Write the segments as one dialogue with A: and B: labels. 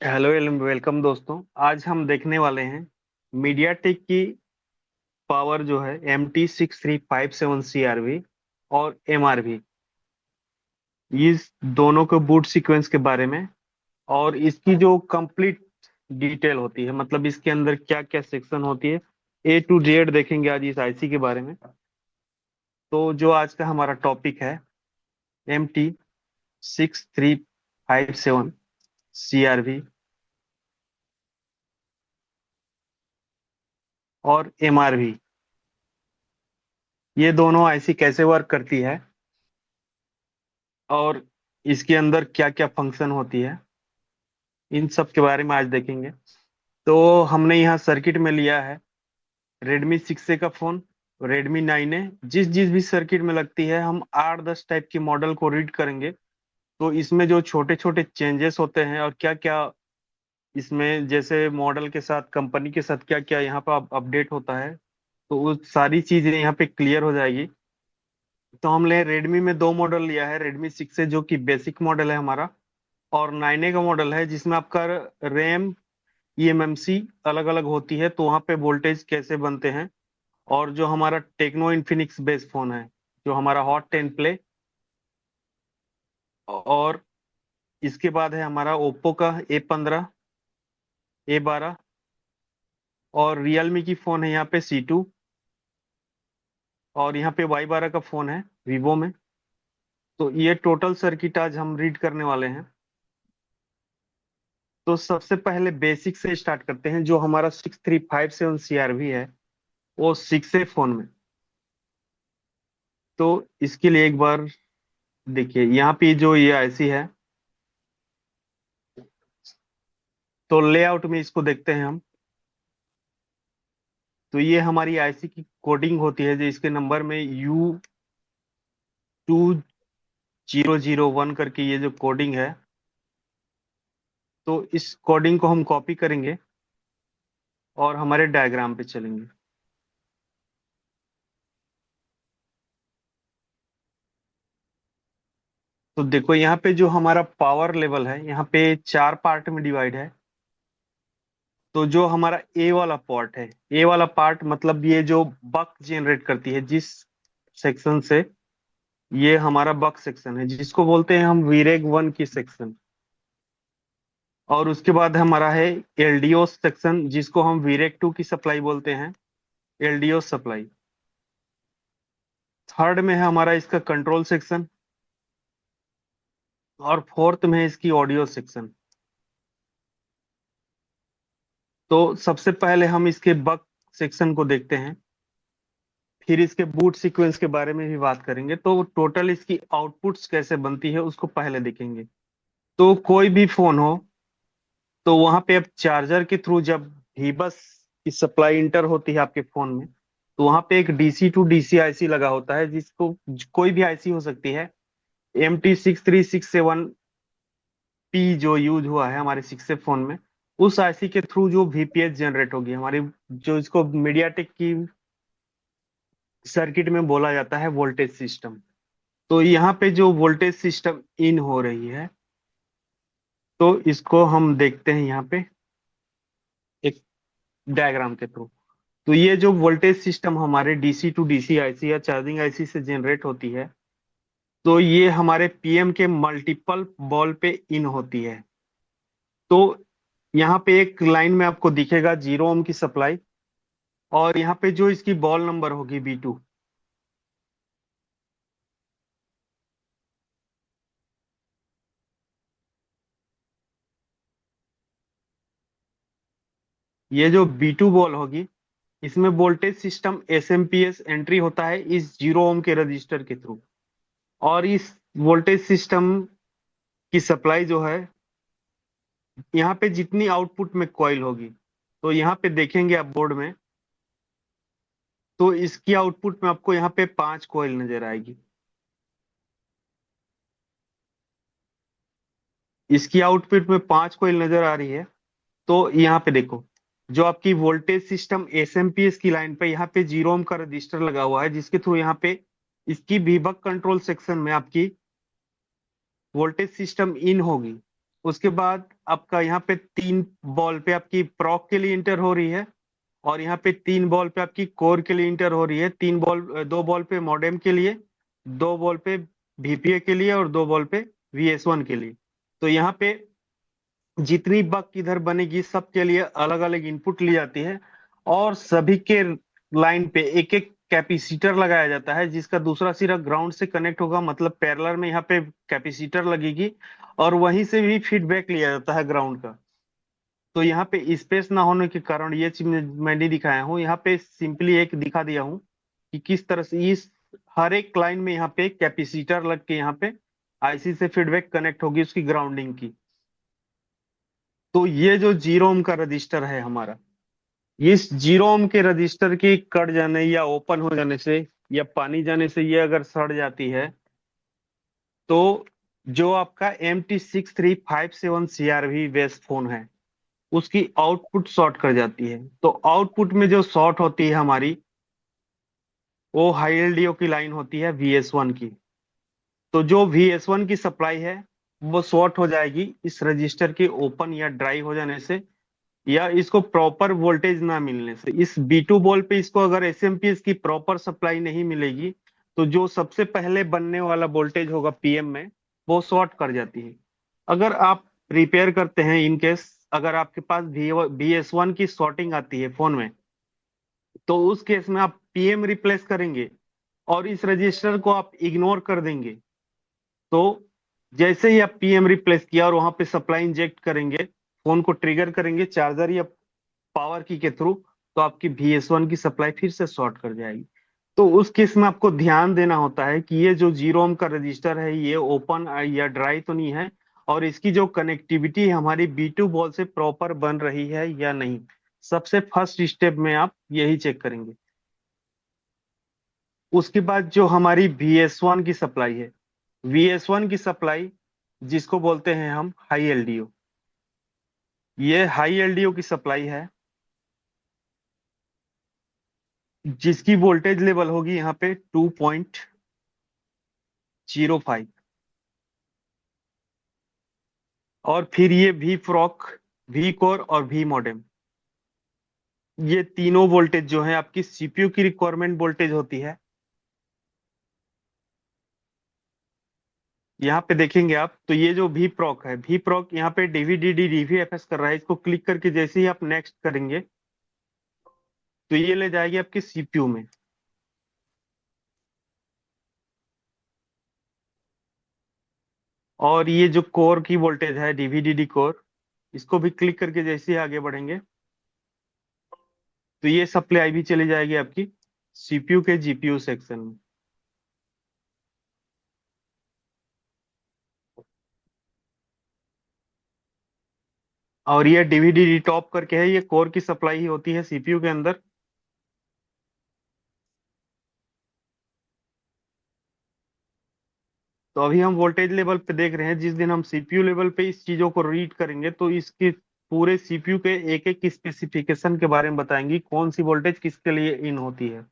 A: Hello and welcome दोस्तों। आज हम देखने वाले हैं मीडियाटेक की पावर जो है MT6357 CRV और MRV, इस दोनों के बूट सीक्वेंस के बारे में और इसकी जो कंप्लीट डिटेल होती है, मतलब इसके अंदर क्या क्या सेक्शन होती है, A to Z देखेंगे आज इस आईसी के बारे में। तो जो आज का हमारा टॉपिक है MT6357 CRV और MRV, ये दोनों आईसी कैसे वर्क करती है और इसके अंदर क्या क्या फंक्शन होती है, इन सब के बारे में आज देखेंगे। तो हमने यहाँ सर्किट में लिया है Redmi 6A का फोन, Redmi 9A। जिस जिस भी सर्किट में लगती है हम 8-10 टाइप की मॉडल को रीड करेंगे। तो इसमें जो छोटे छोटे चेंजेस होते हैं और क्या क्या इसमें, जैसे मॉडल के साथ कंपनी के साथ क्या क्या यहाँ पर अपडेट होता है, तो वो सारी चीजें यहाँ पे क्लियर हो जाएगी। तो हमने रेडमी में दो मॉडल लिया है, Redmi 6A जो कि बेसिक मॉडल है हमारा, और 9A का मॉडल है जिसमें आपका रैम ईएमएमसी अलग अलग होती है, तो वहाँ पे वोल्टेज कैसे बनते हैं। और जो हमारा टेक्नो इन्फिनिक्स बेस फोन है, जो हमारा Hot 10 Play, और इसके बाद है हमारा ओप्पो का A15 A12, और रियलमी की फोन है यहाँ पे C2, और यहाँ पे Y12 का फोन है वीवो में। तो ये टोटल सर्किट आज हम रीड करने वाले हैं। तो सबसे पहले बेसिक से स्टार्ट करते हैं। जो हमारा 6357 CRV है वो 6A फोन में। तो इसके लिए एक बार देखिए यहाँ पे जो ये आईसी है, तो लेआउट में इसको देखते हैं हम। तो ये हमारी आईसी की कोडिंग होती है, जो इसके नंबर में U2001 करके ये जो कोडिंग है, तो इस कोडिंग को हम कॉपी करेंगे और हमारे डायग्राम पे चलेंगे। तो देखो यहाँ पे जो हमारा पावर लेवल है, यहाँ पे 4 पार्ट में डिवाइड है। तो जो हमारा ए वाला पार्ट है, ए वाला पार्ट मतलब ये जो बक जनरेट करती है जिस सेक्शन से, ये हमारा बक सेक्शन है जिसको बोलते हैं हम वीरेग 1 की सेक्शन। और उसके बाद हमारा है एलडीओ सेक्शन जिसको हम वीरेग 2 की सप्लाई बोलते हैं, एलडीओ सप्लाई। थर्ड में है हमारा इसका कंट्रोल सेक्शन, और फोर्थ में है इसकी ऑडियो सेक्शन। तो सबसे पहले हम इसके बक सेक्शन को देखते हैं, फिर इसके बूट सीक्वेंस के बारे में भी बात करेंगे। तो टोटल इसकी आउटपुट्स कैसे बनती है उसको पहले देखेंगे। तो कोई भी फोन हो, तो वहां पे अब चार्जर के थ्रू जब भी बस की सप्लाई इंटर होती है आपके फोन में, तो वहां पे एक डीसी टू डीसी आईसी लगा होता है, जिसको कोई भी आईसी हो सकती है। MT6367P जो यूज हुआ है हमारे 6A फोन में, उस आईसी के थ्रू जो वीपीएस जनरेट होगी हमारी, जो इसको मीडियाटेक की सर्किट में बोला जाता है वोल्टेज सिस्टम। तो यहाँ पे जो वोल्टेज सिस्टम इन हो रही है, तो इसको हम देखते हैं यहाँ पे एक डायग्राम के थ्रू। तो ये जो वोल्टेज सिस्टम हमारे डीसी टू डीसी आईसी या चार्जिंग आईसी से जनरेट होती है, तो ये हमारे पीएम के मल्टीपल बॉल पे इन होती है। तो यहाँ पे एक लाइन में आपको दिखेगा 0 ओम की सप्लाई, और यहाँ पे जो इसकी बॉल नंबर होगी B2। ये जो B2 बॉल होगी, इसमें वोल्टेज सिस्टम एसएमपीएस एंट्री होता है इस 0 ओम के रजिस्टर के थ्रू। और इस वोल्टेज सिस्टम की सप्लाई जो है, यहाँ पे जितनी आउटपुट में कॉइल होगी, तो यहाँ पे देखेंगे आप बोर्ड में, तो इसकी आउटपुट में आपको यहाँ पे 5 कॉइल नजर आएगी। इसकी आउटपुट में 5 कॉइल नजर आ रही है। तो यहाँ पे देखो, जो आपकी वोल्टेज सिस्टम एसएमपीएस की लाइन पे यहाँ पे 0 ओम का रजिस्टर लगा हुआ है, जिसके थ्रू यहाँ पे इसकी वीबक कंट्रोल सेक्शन में आपकी वोल्टेज सिस्टम इन होगी। उसके बाद आपका यहाँ पे 3 बॉल पे आपकी प्रॉक के लिए इंटर हो रही है, और यहाँ पे 3 बॉल पे आपकी कोर के लिए इंटर हो रही है। 2 बॉल पे मॉडेम के लिए, 2 बॉल पे VPA के लिए, और 2 बॉल पे VS1 के लिए। तो यहाँ पे जितनी बक इधर बनेगी सबके लिए अलग अलग इनपुट ली जाती है, और सभी के लाइन पे एक एक कैपेसिटर लगाया जाता है, जिसका दूसरा सिरा ग्राउंड से कनेक्ट होगा, मतलब पैरेलल में यहाँ पे कैपेसिटर लगेगी, और वहीं से भी फीडबैक लिया जाता है ग्राउंड का। तो यहाँ पे स्पेस ना होने के कारण ये चीज मैं नहीं दिखाया हूँ, यहाँ पे सिंपली एक दिखा दिया हूँ कि किस तरह से इस हर एक लाइन में यहाँ पे कैपेसिटर लग के यहाँ पे IC से फीडबैक कनेक्ट होगी उसकी ग्राउंडिंग की। तो ये जो 0 ओम का रजिस्टर है हमारा, इस 0 ओम के रजिस्टर की कट जाने या ओपन हो जाने से या पानी जाने से ये अगर सड़ जाती है, तो जो आपका MT6357 CRV बेस फोन है उसकी आउटपुट शॉर्ट कर जाती है। तो आउटपुट में जो शॉर्ट होती है हमारी, वो हाई LDO की लाइन होती है VS1 की। तो जो VS1 की सप्लाई है वो शॉर्ट हो जाएगी इस रजिस्टर के ओपन या ड्राई हो जाने से, या इसको प्रॉपर वोल्टेज ना मिलने से। इस B2 बॉल पे इसको अगर SMPS की प्रॉपर सप्लाई नहीं मिलेगी, तो जो सबसे पहले बनने वाला वोल्टेज होगा PM में, वो शॉर्ट कर जाती है। अगर आप रिपेयर करते हैं, इन केस अगर आपके पास VS1 की शॉर्टिंग आती है फोन में, तो उस केस में आप PM रिप्लेस करेंगे और इस रजिस्टर को आप इग्नोर कर देंगे। तो जैसे ही आप PM रिप्लेस किया और वहां पे सप्लाई इंजेक्ट करेंगे, फोन को ट्रिगर करेंगे चार्जर या पावर की के थ्रू, तो आपकी VS1 की सप्लाई फिर से शॉर्ट कर जाएगी। तो उस केस में आपको ध्यान देना होता है कि ये जो 0 ओम का रजिस्टर है ये ओपन या ड्राई तो नहीं है, और इसकी जो कनेक्टिविटी हमारी B2 बॉल से प्रॉपर बन रही है या नहीं। सबसे फर्स्ट स्टेप में आप यही चेक करेंगे। उसके बाद जो हमारी VS1 की सप्लाई है, VS1 की सप्लाई जिसको बोलते हैं हम हाई LDO, ये हाई LDO की सप्लाई है, जिसकी वोल्टेज लेवल होगी यहाँ पे 2.05। और फिर ये V फ्रॉक, V कोर और V मॉडेम, ये तीनों वोल्टेज जो है आपकी CPU की रिक्वायरमेंट वोल्टेज होती है। यहाँ पे देखेंगे आप, तो ये जो V प्रॉक है, V प्रॉक यहाँ पे DVDD DVFS कर रहा है। इसको क्लिक करके जैसे ही आप नेक्स्ट करेंगे, तो ये ले जाएगी आपके CPU में। और ये जो कोर की वोल्टेज है DVDD कोर, इसको भी क्लिक करके जैसे ही आगे बढ़ेंगे, तो ये सप्लाई भी चली जाएगी आपकी CPU के GPU सेक्शन में। और ये DVDD टॉप करके है, ये कोर की सप्लाई ही होती है CPU के अंदर। तो अभी हम वोल्टेज लेवल पे देख रहे हैं, जिस दिन हम CPU लेवल पे इस चीजों को रीड करेंगे, तो इसके पूरे CPU के एक एक स्पेसिफिकेशन के बारे में बताएंगी, कौन सी वोल्टेज किसके लिए इन होती है।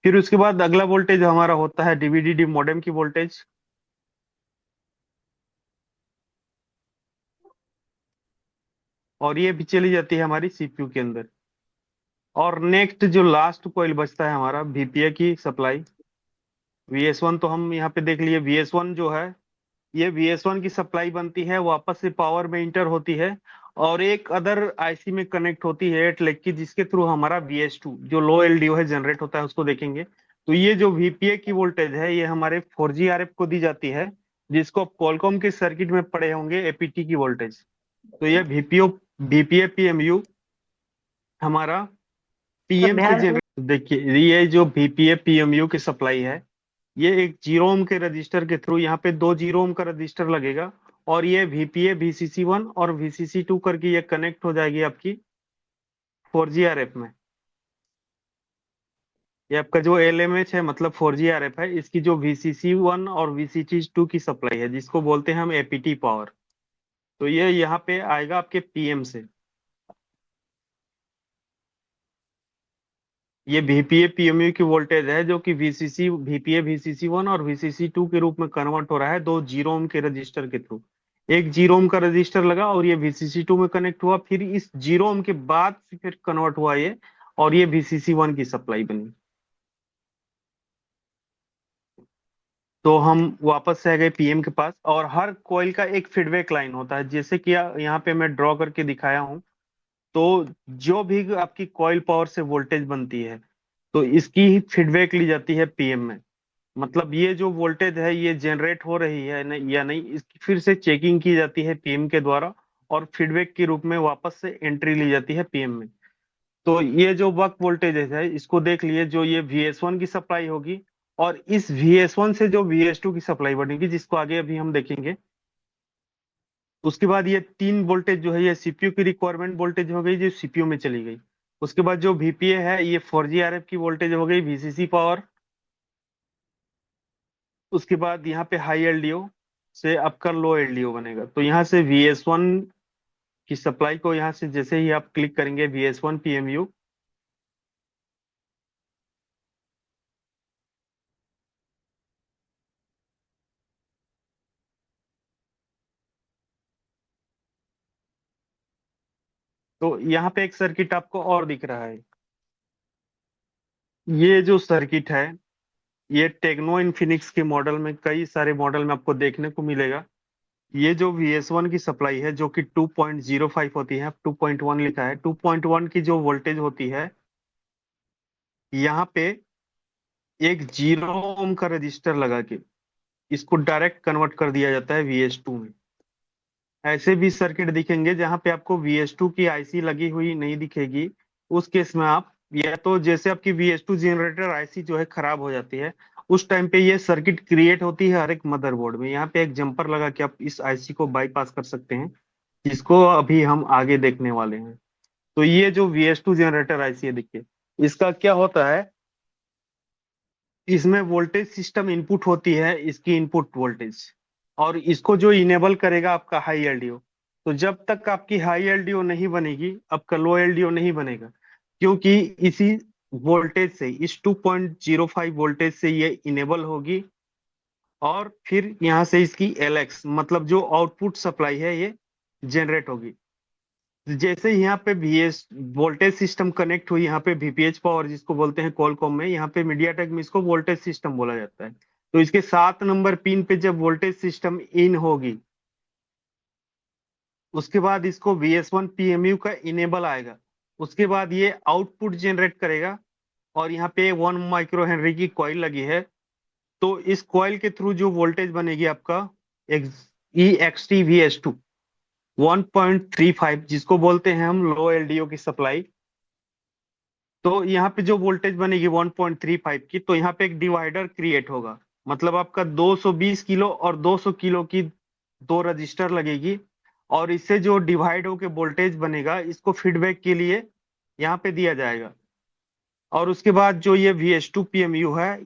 A: फिर उसके बाद अगला वोल्टेज हमारा होता है DVDD मॉडेम की वोल्टेज, और ये भी चली जाती है हमारी CPU के अंदर। और नेक्स्ट जो लास्ट कॉइल बचता है हमारा VPA की सप्लाई, VS1 तो हम यहाँ पे देख लिए। VS1 जो है, ये VS1 की सप्लाई बनती है, वापस से पावर में इंटर होती है, और एक अदर IC में कनेक्ट होती है 8 लेग की, जिसके थ्रू हमारा VS2 जो लो LDO है जनरेट होता है, उसको देखेंगे। तो ये जो VPA की वोल्टेज है, ये हमारे 4G RF को दी जाती है, जिसको आप कॉलकॉम के सर्किट में पढ़े होंगे APT की वोल्टेज। तो ये VPA PMU हमारा PM से
B: अभ्यास
A: जनरेट। देखिए ये जो VPA PMU की सप्लाई है, ये एक 0 ओम के रजिस्टर के थ्रू, यहाँ पे 2 0 ओम का रजिस्टर लगेगा, और ये VPA VCC1 और VCC2 करके ये कनेक्ट हो जाएगी आपकी 4G RF में। ये आपका जो LMH है, मतलब 4G RF है, इसकी जो VCC1 और VCC2 की सप्लाई है, जिसको बोलते हैं हम APT पावर, तो ये यहाँ पे आएगा आपके PM से। ये VPA PMU की वोल्टेज है, जो कि VPA VCC1 और VCC2 के रूप में कन्वर्ट हो रहा है 2 0 ओम के रजिस्टर के थ्रू। एक 0 ओम का रजिस्टर लगा और ये VCC2 में कनेक्ट हुआ, फिर इस 0 ओम के बाद फिर कन्वर्ट हुआ ये, और ये VCC1 की सप्लाई बनी। तो हम वापस से आ गए पीएम के पास, और हर कॉइल का एक फीडबैक लाइन होता है, जैसे कि यहाँ पे मैं ड्रॉ करके दिखाया हूँ। तो जो भी आपकी कॉइल पावर से वोल्टेज बनती है, तो इसकी ही फीडबैक ली जाती है पीएम में। मतलब ये जो वोल्टेज है ये जनरेट हो रही है या नहीं, इसकी फिर से चेकिंग की जाती है पीएम के द्वारा, और फीडबैक के रूप में वापस से एंट्री ली जाती है पीएम में। तो ये जो बक वोल्टेज है इसको देख लिए, जो ये VS1 की सप्लाई होगी, और इस VS1 से जो VS2 की सप्लाई बनेगी, जिसको आगे अभी हम देखेंगे। उसके बाद ये 3 वोल्टेज जो है ये सीपीयू की रिक्वायरमेंट वोल्टेज हो गई, जो सीपीयू में चली गई। उसके बाद जो VPA है ये 4G RF की वोल्टेज हो गई, VCC पावर। उसके बाद यहाँ पे हाई एलडीओ से आपका लो एलडीओ बनेगा। तो यहाँ से VS1 की सप्लाई को, यहाँ से जैसे ही आप क्लिक करेंगे VS1 PMU, तो यहाँ पे एक सर्किट आपको और दिख रहा है। ये जो सर्किट है ये टेक्नो इन्फिनिक्स के मॉडल में, कई सारे मॉडल में आपको देखने को मिलेगा। ये जो VS1 की सप्लाई है जो कि 2.05 होती है, 2.1 लिखा है, 2.1 की जो वोल्टेज होती है, यहाँ पे एक 0 ओम का रजिस्टर लगा के इसको डायरेक्ट कन्वर्ट कर दिया जाता है VS2 में। ऐसे भी सर्किट दिखेंगे जहां पे आपको VS2 की आईसी लगी हुई नहीं दिखेगी। उस केस में आप, या तो जैसे आपकी VS2 जनरेटर आईसी जो है खराब हो जाती है, उस टाइम पे ये सर्किट क्रिएट होती है हर एक मदरबोर्ड में। यहाँ पे एक जंपर लगा के आप इस आईसी को बाईपास कर सकते हैं, जिसको अभी हम आगे देखने वाले हैं। तो ये जो VS2 जनरेटर आईसी है, देखिए इसका क्या होता है। इसमें वोल्टेज सिस्टम इनपुट होती है, इसकी इनपुट वोल्टेज, और इसको जो इनेबल करेगा आपका हाई एलडीओ। तो जब तक आपकी हाई एलडीओ नहीं बनेगी, आपका लो एलडीओ नहीं बनेगा, क्योंकि इसी वोल्टेज से, इस 2.05 वोल्टेज से ये इनेबल होगी, और फिर यहाँ से इसकी LX मतलब जो आउटपुट सप्लाई है ये जनरेट होगी। जैसे यहाँ पे VS वोल्टेज सिस्टम कनेक्ट हुई, यहाँ पे VPH पावर जिसको बोलते हैं कॉलकॉम में, यहाँ पे मीडियाटेक में इसको वोल्टेज सिस्टम बोला जाता है। तो इसके 7 नंबर पिन पे जब वोल्टेज सिस्टम इन होगी, उसके बाद इसको VS1 PMU का इनेबल आएगा। उसके बाद ये आउटपुट जनरेट करेगा, और यहाँ पे 1 माइक्रो हेनरी की कॉइल लगी है। तो इस कॉइल के थ्रू जो वोल्टेज बनेगी आपका EXT VS2 1.35, जिसको बोलते हैं हम लो एलडीओ की सप्लाई। तो यहाँ पे जो वोल्टेज बनेगी 1.35 की, तो यहाँ पे एक डिवाइडर क्रिएट होगा। मतलब आपका 220 किलो और 200 किलो की दो रजिस्टर लगेगी, और इससे जो डिवाइड होके वोल्टेज बनेगा इसको फीडबैक के लिए यहाँ पे दिया जाएगा। और उसके बाद जो ये VS2 PMU है,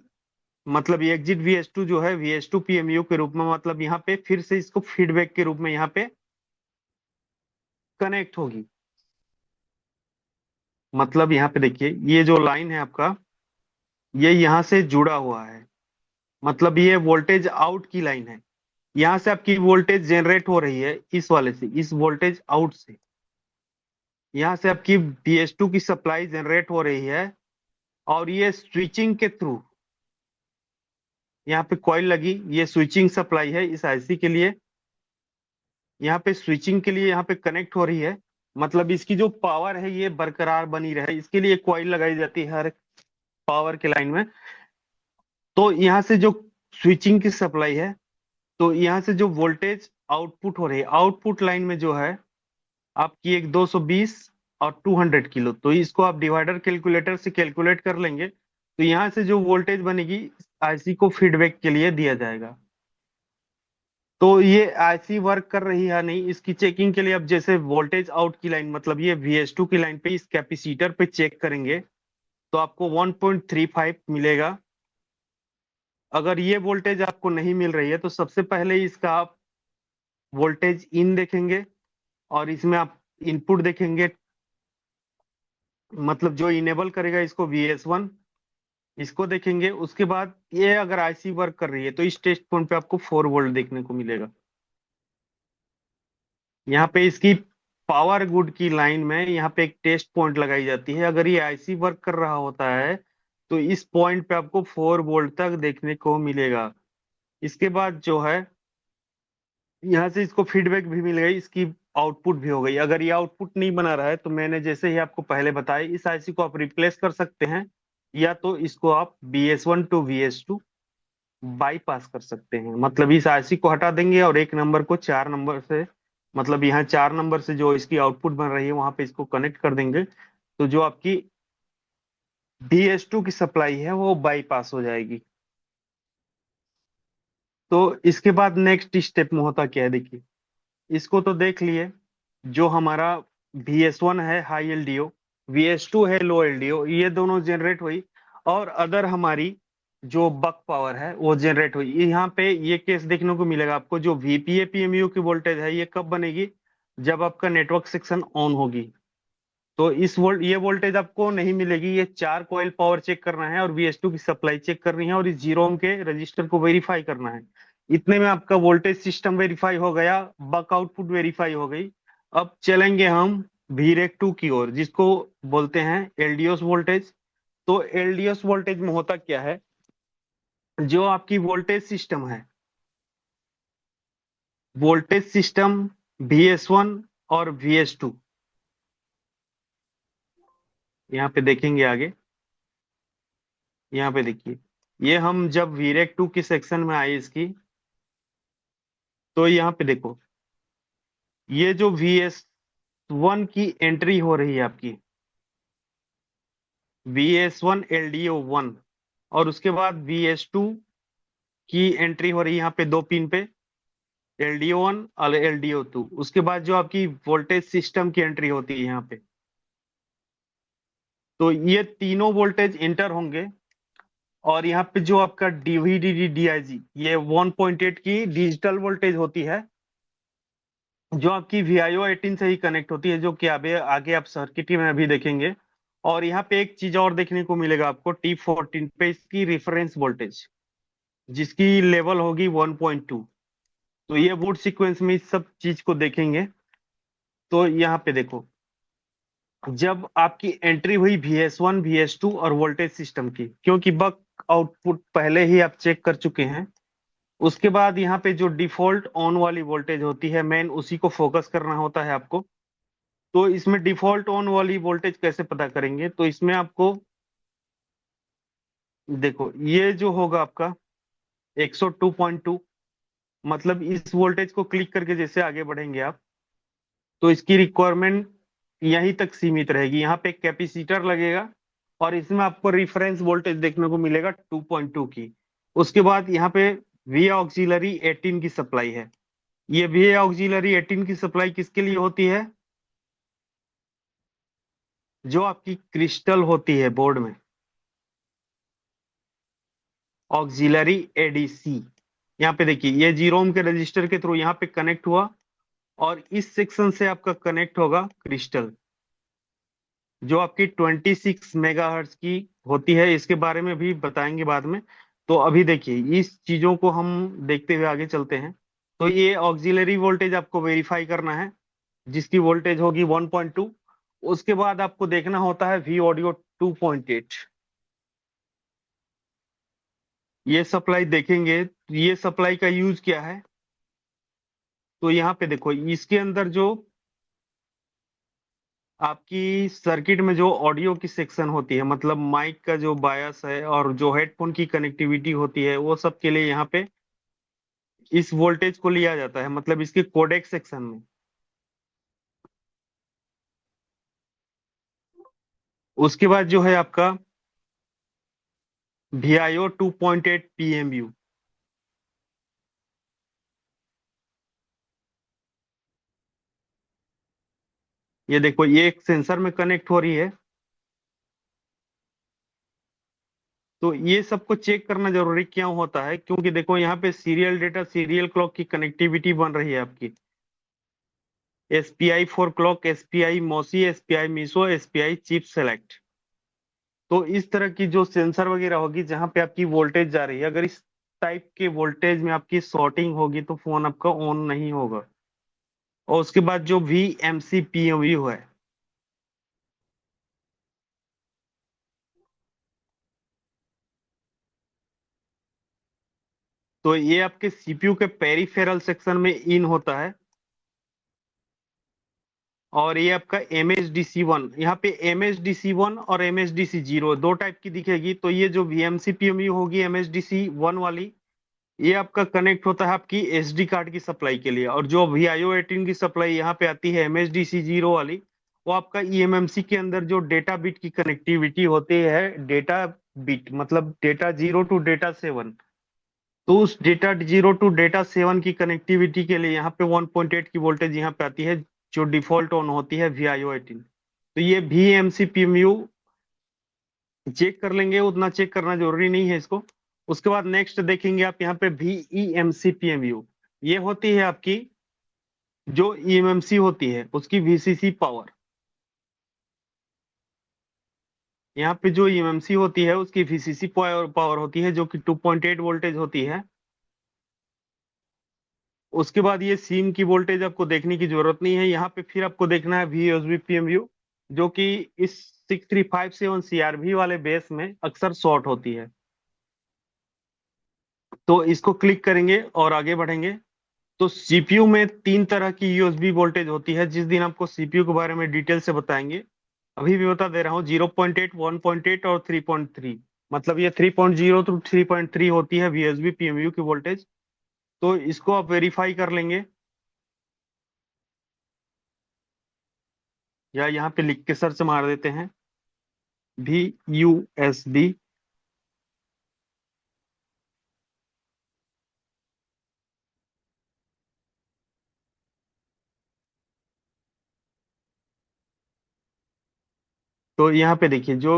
A: मतलब ये एग्जिट VS2 जो है VS2 PMU के रूप में, मतलब यहाँ पे फिर से इसको फीडबैक के रूप में यहाँ पे कनेक्ट होगी। मतलब यहाँ पे देखिए ये जो लाइन है आपका, ये यहाँ से जुड़ा हुआ है। मतलब ये वोल्टेज आउट की लाइन है। यहाँ से आपकी वोल्टेज जनरेट हो रही है इस वाले से, इस वोल्टेज आउट से। यहाँ से आपकी VS2 की सप्लाई जनरेट हो रही है, और ये स्विचिंग के थ्रू यहाँ पे कॉइल लगी, ये स्विचिंग सप्लाई है इस आईसी के लिए। यहाँ पे स्विचिंग के लिए यहाँ पे कनेक्ट हो रही है। मतलब इसकी जो पावर है ये बरकरार बनी रहे, इसके लिए कॉइल लगाई जाती है हर पावर के लाइन में। तो यहाँ से जो स्विचिंग की सप्लाई है, तो यहाँ से जो वोल्टेज आउटपुट हो रही है, आउटपुट लाइन में जो है आपकी एक 220 और 200 किलो, तो इसको आप डिवाइडर कैलकुलेटर से कैलकुलेट कर लेंगे। तो यहाँ से जो वोल्टेज बनेगी आईसी को फीडबैक के लिए दिया जाएगा। तो ये आईसी वर्क कर रही है नहीं, इसकी चेकिंग के लिए अब जैसे वोल्टेज आउट की लाइन, मतलब ये VS2 की लाइन पे इस कैपेसिटर पे चेक करेंगे, तो आपको 1.35 मिलेगा। अगर ये वोल्टेज आपको नहीं मिल रही है, तो सबसे पहले इसका आप वोल्टेज इन देखेंगे, और इसमें आप इनपुट देखेंगे, मतलब जो इनेबल करेगा इसको VS1, इसको देखेंगे। उसके बाद ये अगर आईसी वर्क कर रही है, तो इस टेस्ट पॉइंट पे आपको 4 वोल्ट देखने को मिलेगा। यहाँ पे इसकी पावर गुड की लाइन में यहाँ पे एक टेस्ट पॉइंट लगाई जाती है। अगर ये आईसी वर्क कर रहा होता है तो इस पॉइंट पे आपको 4 वोल्ट तक देखने को मिलेगा। इसके बाद जो है यहाँ से इसको फीडबैक भी मिल गई, इसकी आउटपुट भी हो गई। अगर ये आउटपुट नहीं बना रहा है तो मैंने जैसे ही आपको पहले बताया, इस आईसी को आप रिप्लेस कर सकते हैं, या तो इसको आप BS1 टू VS2 बाईपास कर सकते हैं। मतलब इस आईसी को हटा देंगे और एक नंबर को 4 नंबर से, मतलब यहाँ 4 नंबर से जो इसकी आउटपुट बन रही है वहां पे इसको कनेक्ट कर देंगे, तो जो आपकी BS2 की सप्लाई है वो बाईपास हो जाएगी। तो इसके बाद नेक्स्ट स्टेप में होता क्या है, देखिए इसको तो देख लिए। जो हमारा VS1 है हाई एलडीओ, VS2 है लो एलडीओ, ये दोनों जनरेट हुई, और अदर हमारी जो बक पावर है वो जनरेट हुई। यहाँ पे ये केस देखने को मिलेगा आपको, जो VPA PMU की वोल्टेज है ये कब बनेगी, जब आपका नेटवर्क सेक्शन ऑन होगी। तो ये वोल्टेज आपको नहीं मिलेगी। ये 4 कॉइल पावर चेक करना है और VS2 की सप्लाई चेक करनी है और इस जीरो ओम के रजिस्टर को वेरीफाई करना है। इतने में आपका वोल्टेज सिस्टम वेरीफाई हो गया, बक आउटपुट वेरीफाई हो गई। अब चलेंगे हम VREC 2 की ओर, जिसको बोलते हैं LDOS वोल्टेज। तो LDOS वोल्टेज में होता क्या है, जो आपकी वोल्टेज सिस्टम VS1 और VS2, यहाँ पे देखेंगे आगे। यहाँ पे देखिए, ये हम जब VREC 2 की सेक्शन में आए इसकी, तो यहाँ पे देखो, ये जो VS1 की एंट्री हो रही है आपकी, VS1 LDO1, और उसके बाद VS2 की एंट्री हो रही है यहाँ पे 2 पिन पे, LDO1 और LDO2। उसके बाद जो आपकी वोल्टेज सिस्टम की एंट्री होती है यहाँ पे, तो ये तीनों वोल्टेज इंटर होंगे। और यहाँ पे जो आपका DVDD DIG, ये 1.8 की डिजिटल वोल्टेज होती है, जो आपकी VIO18 से ही कनेक्ट होती है, जो कि आगे आगे आप सर्किट में अभी देखेंगे। और यहाँ पे एक चीज और देखने को मिलेगा आपको, T14 पे इसकी रिफरेंस वोल्टेज, जिसकी लेवल होगी 1.2। तो ये वुड सीक्वेंस में इस सब चीज को देखेंगे। तो यहाँ पे देखो, जब आपकी एंट्री हुई VS1 VS2 और वोल्टेज सिस्टम की, क्योंकि बक आउटपुट पहले ही आप चेक कर चुके हैं, उसके बाद यहाँ पे जो डिफॉल्ट ऑन वाली वोल्टेज होती है, मेन उसी को फोकस करना होता है आपको। तो इसमें डिफॉल्ट ऑन वाली वोल्टेज कैसे पता करेंगे, तो इसमें आपको देखो, ये जो होगा आपका 102.2, मतलब इस वोल्टेज को क्लिक करके जैसे आगे बढ़ेंगे आप, तो इसकी रिक्वायरमेंट यहीं तक सीमित रहेगी। यहाँ पे एक कैपेसिटर लगेगा और इसमें आपको रिफरेंस वोल्टेज देखने को मिलेगा 2.2 की। उसके बाद यहाँ पे वी ऑक्सिलरी 18 की सप्लाई है। ये वी ऑक्सिलरी 18 की सप्लाई किसके लिए होती है, जो आपकी क्रिस्टल होती है बोर्ड में, ऑक्सिलरी ADC। यहाँ पे देखिए, ये जीरो ओम के रजिस्टर के थ्रू यहाँ पे कनेक्ट हुआ, और इस सेक्शन से आपका कनेक्ट होगा क्रिस्टल, जो आपकी 26 मेगाहर्ट्ज की होती है। इसके बारे में भी बताएंगे बाद में। तो अभी देखिए, इस चीजों को हम देखते हुए आगे चलते हैं। तो ये ऑक्सिलरी वोल्टेज आपको वेरीफाई करना है, जिसकी वोल्टेज होगी 1.2। उसके बाद आपको देखना होता है V ऑडियो 2.8। ये सप्लाई देखेंगे, ये सप्लाई का यूज क्या है। तो यहाँ पे देखो, इसके अंदर जो आपकी सर्किट में जो ऑडियो की सेक्शन होती है, मतलब माइक का जो बायस है और जो हेडफोन की कनेक्टिविटी होती है, वो सब के लिए यहाँ पे इस वोल्टेज को लिया जाता है, मतलब इसके कोडेक सेक्शन में। उसके बाद जो है आपका VIO 2.8 PMU। ये देखो, ये एक सेंसर में कनेक्ट हो रही है। तो ये सबको चेक करना जरूरी क्यों होता है, क्योंकि देखो यहाँ पे सीरियल डेटा सीरियल क्लॉक की कनेक्टिविटी बन रही है आपकी, SPI 4 clock, SPI MOSI, SPI MISO, SPI chip select. तो इस तरह की जो सेंसर वगैरह होगी, जहां पे आपकी वोल्टेज जा रही है, अगर इस टाइप के वोल्टेज में आपकी शॉर्टिंग होगी तो फोन आपका ऑन नहीं होगा। और उसके बाद जो VMC PMU है, तो ये आपके CPU के पेरिफेरल सेक्शन में इन होता है। और ये आपका MSDC1, यहाँ पे MSDC1 और MSDC0 दो टाइप की दिखेगी। तो ये जो VMC PMU होगी MSDC1 वाली, ये आपका कनेक्ट होता है आपकी SD कार्ड की सप्लाई के लिए। और जो VIO18 की सप्लाई यहाँ पे आती है MSDC0 वाली, वो आपका eMMC के अंदर जो डेटा बिट की कनेक्टिविटी होती है, डेटा बिट मतलब डेटा 0 to डेटा 7। तो उस डेटा 0 to डेटा 7 की कनेक्टिविटी के लिए यहाँ पे 1.8 की वोल्टेज यहाँ पे आती है, जो डिफॉल्ट ऑन होती है VIO18। तो ये VMC PMU चेक कर लेंगे, उतना चेक करना जरूरी नहीं है इसको। उसके बाद नेक्स्ट देखेंगे आप यहाँ पे VEMC PMU। ये होती है आपकी जो EMMC होती है उसकी VCC पावर। यहाँ पे जो EMMC होती है उसकी VCC पावर होती है, जो कि 2.8 वोल्टेज होती है। उसके बाद ये सिम की वोल्टेज आपको देखने की जरूरत नहीं है, यहाँ पे फिर आपको देखना है VSB PMU, जो कि इस 6357 CRV वाले बेस में अक्सर शॉर्ट होती है। तो इसको क्लिक करेंगे और आगे बढ़ेंगे। तो CPU में तीन तरह की USB वोल्टेज होती है। जिस दिन आपको CPU के बारे में डिटेल से बताएंगे, अभी भी बता दे रहा हूँ। 0.8, 1.8 और 3.3, मतलब ये 3.0 to 3.3 होती है VSB PMU की वोल्टेज। तो इसको आप वेरीफाई कर लेंगे, या यहाँ पे लिख के सर्च मार देते हैं VUSB। तो यहाँ पे देखिए जो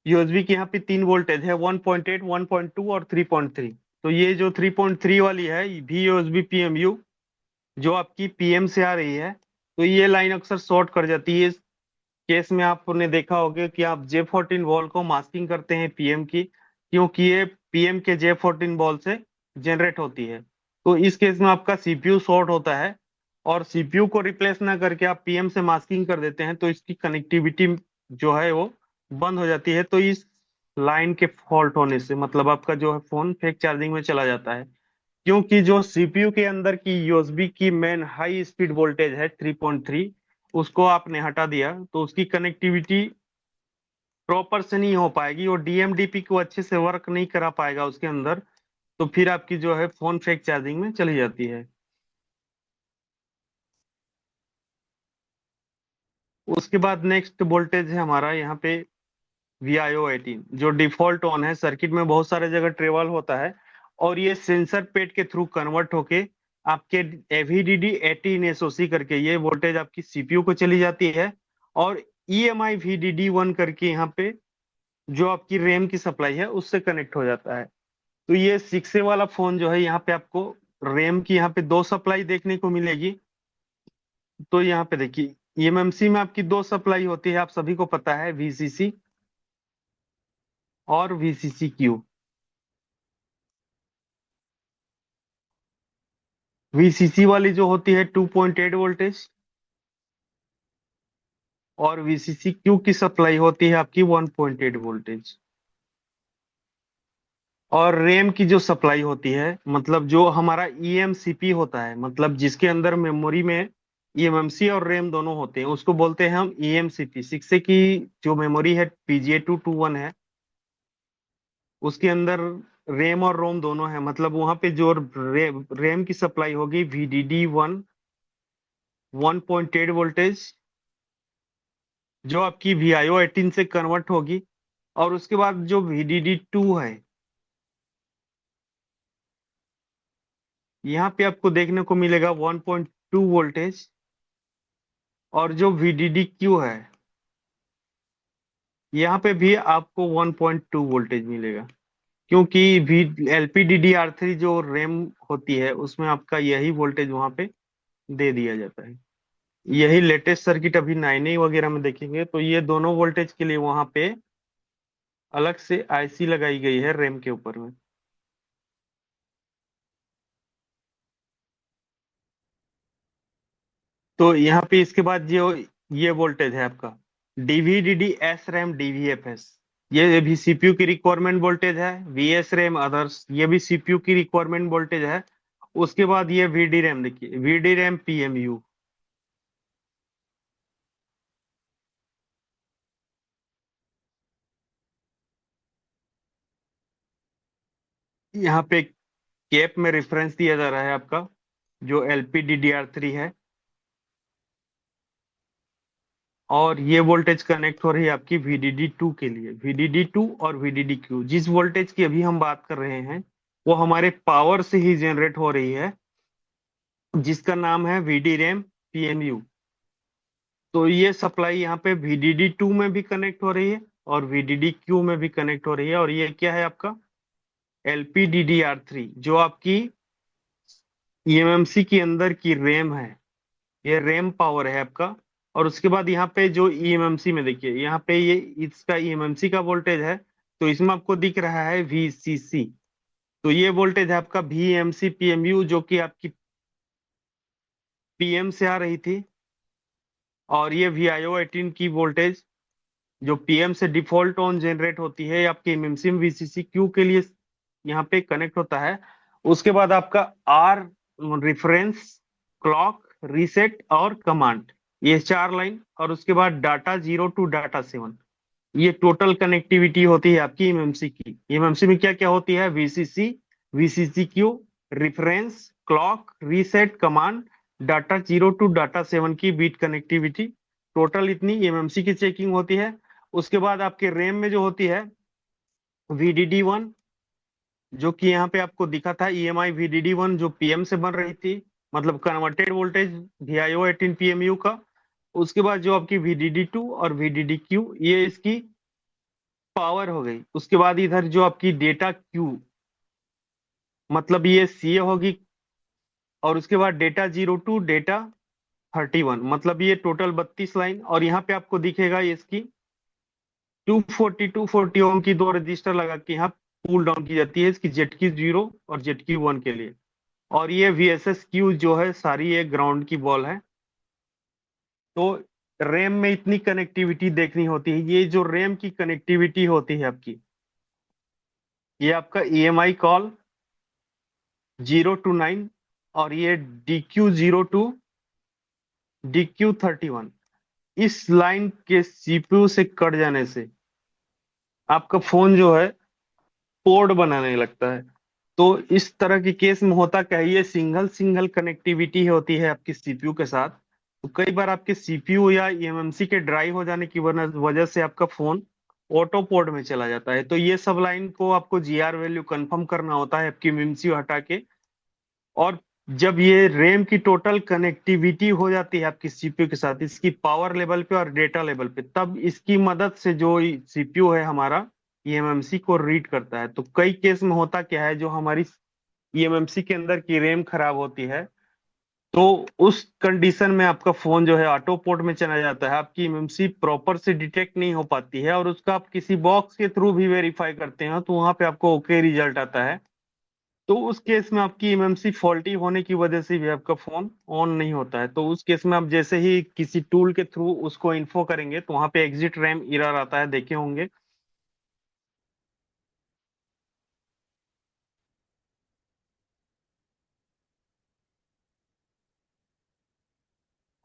A: यूएसबी की यहाँ पे तीन वोल्टेज है, 1.8, 1.2 और 3.3। तो ये जो 3.3 वाली है VUSB PMU, जो आपकी PM से आ रही है, तो ये लाइन अक्सर शॉर्ट कर जाती है। इस केस में आपने देखा होगा कि आप J14 बॉल को मास्किंग करते हैं PM की, क्योंकि ये PM के J14 बॉल से जनरेट होती है। तो इस केस में आपका CPU शॉर्ट होता है, और CPU को रिप्लेस ना करके आप PM से मास्किंग कर देते हैं, तो इसकी कनेक्टिविटी जो है वो बंद हो जाती है। तो इस लाइन के फॉल्ट होने से मतलब आपका जो है फोन फेक चार्जिंग में चला जाता है। क्योंकि जो CPU के अंदर की USB की मेन हाई स्पीड वोल्टेज है 3.3, उसको आपने हटा दिया, तो उसकी कनेक्टिविटी प्रॉपर से नहीं हो पाएगी और DMDP को अच्छे से वर्क नहीं करा पाएगा उसके अंदर। तो फिर आपकी जो है फोन फेक चार्जिंग में चली जाती है। उसके बाद नेक्स्ट वोल्टेज है हमारा यहाँ पे VIO18, जो डिफॉल्ट ऑन है। सर्किट में बहुत सारे जगह ट्रेवल होता है, और ये सेंसर पेड के थ्रू कन्वर्ट होके आपके VDD18 SoC करके ये वोल्टेज आपकी CPU को चली जाती है। और EMI VDD1 करके यहाँ पे जो आपकी रैम की सप्लाई है उससे कनेक्ट हो जाता है। तो ये 6A वाला फोन जो है, यहाँ पे आपको रैम की यहाँ पे दो सप्लाई देखने को मिलेगी। तो यहाँ पे देखिए EMMC में आपकी दो सप्लाई होती है, आप सभी को पता है, VCC और VCCQ। VCC वाली जो होती है 2.8 वोल्टेज, और VCCQ की सप्लाई होती है आपकी 1.8 वोल्टेज। और रैम की जो सप्लाई होती है, मतलब जो हमारा EMCP होता है, मतलब जिसके अंदर मेमोरी में EMMC और रैम दोनों होते हैं, उसको बोलते हैं हम EMCP। 6A की जो मेमोरी है PGA221 है, उसके अंदर रैम और रोम दोनों है। मतलब वहां पे जो रैम की सप्लाई होगी VDD1 1.8 वोल्टेज, जो आपकी VIO18 से कन्वर्ट होगी। और उसके बाद जो VDD2 है, यहाँ पे आपको देखने को मिलेगा 1.2 वोल्टेज। और जो VDDQ है, यहाँ पे भी आपको 1.2 वोल्टेज मिलेगा, क्योंकि LPDDR3 जो रैम होती है उसमें आपका यही वोल्टेज वहां पे दे दिया जाता है। यही लेटेस्ट सर्किट अभी 9A वगैरह में देखेंगे, तो ये दोनों वोल्टेज के लिए वहां पे अलग से IC लगाई गई है रैम के ऊपर में। तो यहाँ पे इसके बाद जो ये वोल्टेज है आपका डीवीडीडी एस रैम डीवीएफएस, ये भी सीपीयू की रिक्वायरमेंट वोल्टेज है। वीएस रैम अदर्स, ये भी सीपीयू की रिक्वायरमेंट वोल्टेज है। उसके बाद ये वीडी रैम, देखिए वीडी रैम पीएमयू। यहाँ पे कैप में रेफरेंस दिया जा रहा है आपका जो LPDDR3 है। और ये वोल्टेज कनेक्ट हो रही है आपकी VDD2 के लिए। VDD2 और VDDQ, जिस वोल्टेज की अभी हम बात कर रहे हैं वो हमारे पावर से ही जनरेट हो रही है, जिसका नाम है VD रैम PMU। तो ये सप्लाई यहाँ पे VDD2 में भी कनेक्ट हो रही है और VDDQ में भी कनेक्ट हो रही है। और ये क्या है आपका LPDDR3, जो आपकी EMMC के अंदर की रैम है। ये रैम पावर है आपका। और उसके बाद यहाँ पे जो ईएमएमसी में देखिए, यहाँ पे ये इसका ईएमएमसी का वोल्टेज है, तो इसमें आपको दिख रहा है VCC। तो ये वोल्टेज है आपका VMC PMU, जो कि आपकी PM से आ रही थी। और ये VIO18 की वोल्टेज जो PM से डिफॉल्ट ऑन जनरेट होती है, आपके एमएमसी में VCC Q के लिए यहाँ पे कनेक्ट होता है। उसके बाद आपका R रिफरेंस, क्लॉक, रीसेट और कमांड, ये चार लाइन। और उसके बाद डाटा 0 टू डाटा 7, ये टोटल कनेक्टिविटी होती है आपकी एमएमसी की। एमएमसी में क्या क्या होती है? VCC, VCC Q, reference, clock, reset, command, data 0 to data 7 की बीट कनेक्टिविटी। टोटल इतनी एमएमसी की चेकिंग होती है। उसके बाद आपके रैम में जो होती है VDD1, जो कि यहाँ पे आपको दिखा था EMI VDD1, जो PM से बन रही थी, मतलब कन्वर्टेड वोल्टेज VIO18 PMU का। उसके बाद जो आपकी VDD2 और VDDQ, ये इसकी पावर हो गई। उसके बाद इधर जो आपकी डेटा क्यू, मतलब ये CA होगी। और उसके बाद डेटा 0 टू डेटा 31, मतलब ये टोटल 32 लाइन। और यहाँ पे आपको दिखेगा इसकी 240 ओम की दो रजिस्टर लगा के यहाँ पुल डाउन की जाती है, इसकी ZQ0 और ZQ1 के लिए। और ये VSSQ जो है सारी ये ग्राउंड की बॉल है। तो रैम में इतनी कनेक्टिविटी देखनी होती है। ये जो रैम की कनेक्टिविटी होती है आपकी, ये आपका EMI कॉल 0 to 9, और ये DQ0 to DQ31, इस लाइन के CPU से कट जाने से आपका फोन जो है पोर्ट बनाने लगता है। तो इस तरह के केस में होता क्या है, ये सिंगल सिंगल कनेक्टिविटी होती है आपकी CPU के साथ। तो कई बार आपके CPU या eMMC के ड्राई हो जाने की वजह से आपका फोन ऑटो पोर्ट में चला जाता है। तो ये सब लाइन को आपको GR वैल्यू कंफर्म करना होता है आपकी eMMC हटा के। और जब ये रैम की टोटल कनेक्टिविटी हो जाती है आपकी CPU के साथ, इसकी पावर लेवल पे और डेटा लेवल पे, तब इसकी मदद से जो CPU है हमारा eMMC को रीड करता है। तो कई केस में होता क्या है, जो हमारी eMMC के अंदर की रैम खराब होती है, तो उस कंडीशन में आपका फोन जो है ऑटो पोर्ट में चला जाता है। आपकी eMMC प्रॉपर से डिटेक्ट नहीं हो पाती है, और उसका आप किसी बॉक्स के थ्रू भी वेरीफाई करते हैं तो वहां पे आपको ओके रिजल्ट आता है। तो उस केस में आपकी एमएमसी फॉल्टी होने की वजह से भी आपका फोन ऑन नहीं होता है। तो उस केस में आप जैसे ही किसी टूल के थ्रू उसको इन्फो करेंगे, तो वहां पे एग्जिट रैम एरर आता है, देखे होंगे।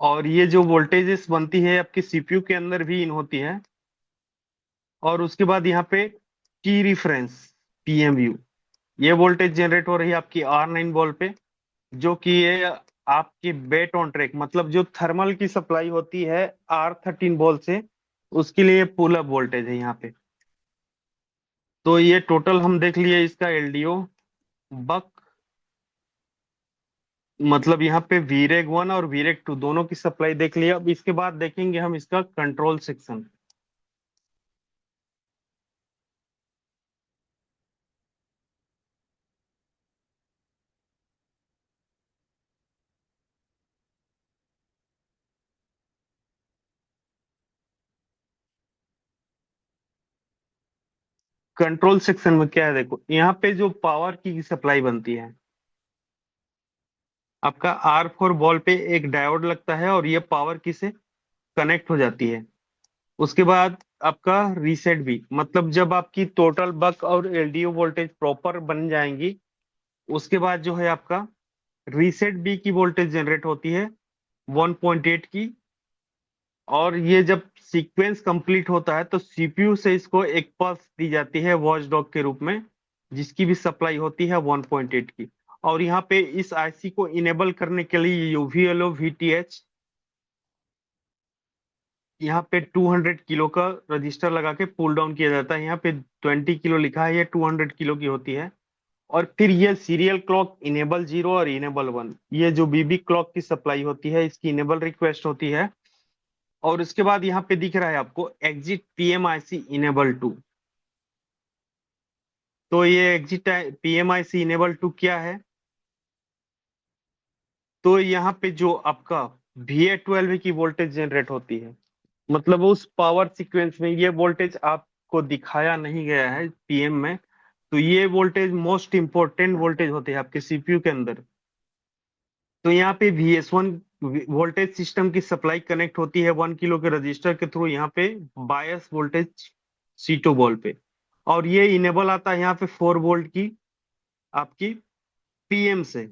A: और ये जो वोल्टेजेस बनती है आपकी CPU के अंदर भी इन होती है। और उसके बाद यहाँ पे की रिफरेंस PMU, ये वोल्टेज जनरेट हो रही है आपकी R9 बॉल पे, जो कि ये आपकी बेट ऑन ट्रैक, मतलब जो थर्मल की सप्लाई होती है R13 बॉल से, उसके लिए पुल अप वोल्टेज है यहाँ पे। तो ये टोटल हम देख लिए इसका LDO, बक, मतलब यहाँ पे VREG 1 और VREG 2 दोनों की सप्लाई देख लिया। अब इसके बाद देखेंगे हम इसका कंट्रोल सेक्शन। कंट्रोल सेक्शन में क्या है, देखो यहाँ पे जो पावर की सप्लाई बनती है, आपका R4 बॉल पे एक डायोड लगता है और ये पावर की से कनेक्ट हो जाती है। उसके बाद आपका रीसेट भी, मतलब जब आपकी टोटल बक और एलडीओ वोल्टेज प्रॉपर बन जाएंगी, उसके बाद जो है आपका रीसेट बी की वोल्टेज जनरेट होती है 1.8 की। और ये जब सीक्वेंस कंप्लीट होता है तो सीपीयू से इसको एक पल्स दी जाती है वॉच डॉग के रूप में, जिसकी भी सप्लाई होती है 1.8 की। और यहाँ पे इस आईसी को इनेबल करने के लिए यूवीएलओ वीटीएच यहाँ पे 200 किलो का रजिस्टर लगा के पुल डाउन किया जाता है। यहाँ पे 20 किलो लिखा है, ये 200 किलो की होती है। और फिर ये सीरियल क्लॉक इनेबल 0 और इनेबल 1, ये जो बीबी क्लॉक की सप्लाई होती है इसकी इनेबल रिक्वेस्ट होती है। और उसके बाद यहाँ पे दिख रहा है आपको एग्जिट पीएमआईसी इनेबल 2। तो ये एग्जिट पीएमआईसी इनेबल 2 क्या है? तो यहाँ पे जो आपका VA12 की वोल्टेज जनरेट होती है, मतलब उस पावर सीक्वेंस में ये वोल्टेज आपको दिखाया नहीं गया है पीएम में। तो ये वोल्टेज मोस्ट इंपोर्टेंट वोल्टेज होते हैं आपके सीपीयू के अंदर। तो यहाँ पे VS1 वोल्टेज सिस्टम की सप्लाई कनेक्ट होती है 1 किलो के रजिस्टर के थ्रू यहाँ पे बायस वोल्टेज C2 बॉल पे। और ये इनेबल आता है यहाँ पे 4 वोल्ट की आपकी पीएम से।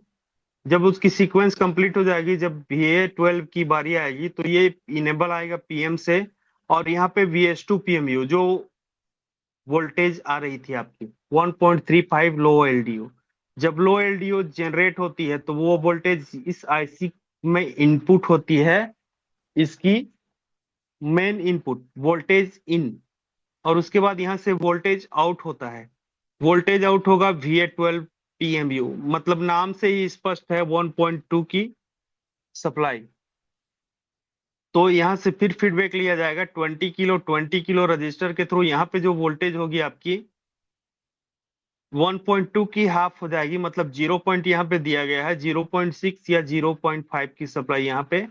A: जब उसकी सीक्वेंस कंप्लीट हो जाएगी, जब VA12 की बारी आएगी तो ये इनेबल आएगा पीएम से। और यहाँ पे VS2 PMU जो वोल्टेज आ रही थी आपकी 1.35 लो एलडीओ, जब लो एलडीओ जनरेट होती है तो वो वोल्टेज इस आईसी में इनपुट होती है, इसकी मेन इनपुट वोल्टेज इन। और उसके बाद यहाँ से वोल्टेज आउट होता है। वोल्टेज आउट होगा VA12 PMU, मतलब नाम से ही स्पष्ट है 1.2 की सप्लाई। तो यहाँ से फिर फीडबैक लिया जाएगा 20 किलो रजिस्टर के थ्रू। यहाँ पे जो वोल्टेज होगी आपकी 1.2 की हाफ हो जाएगी, मतलब 0 पॉइंट यहाँ पे दिया गया है, 0.6 या 0.5 की सप्लाई यहाँ पे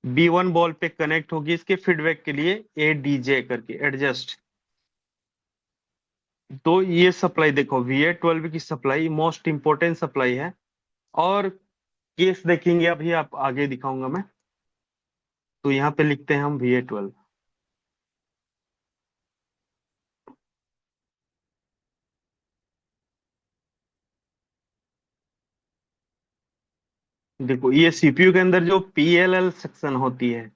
A: B1 बॉल पे कनेक्ट होगी इसके फीडबैक के लिए ADJ करके एडजस्ट। तो ये सप्लाई देखो VA12 की सप्लाई मोस्ट इंपोर्टेंट सप्लाई है। और केस देखेंगे अभी, आप आगे दिखाऊंगा मैं। तो यहाँ पे लिखते हैं हम VA12। देखो ये सीपीयू के अंदर जो PLL सेक्शन होती है,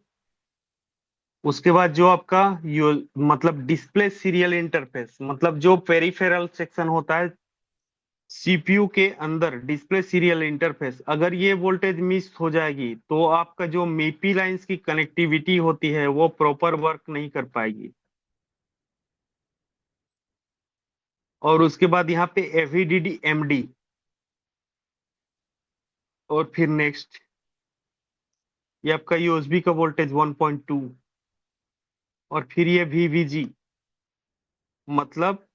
A: उसके बाद जो आपका मतलब डिस्प्ले सीरियल इंटरफेस, मतलब जो पेरिफेरल सेक्शन होता है सीपीयू के अंदर, डिस्प्ले सीरियल इंटरफेस, अगर ये वोल्टेज मिस हो जाएगी तो आपका जो मीपी लाइंस की कनेक्टिविटी होती है वो प्रॉपर वर्क नहीं कर पाएगी। और उसके बाद यहाँ पे एवीडीडी एमडी, और फिर नेक्स्ट ये आपका यूएसबी का वोल्टेज 1.2, और फिर ये VVG, मतलब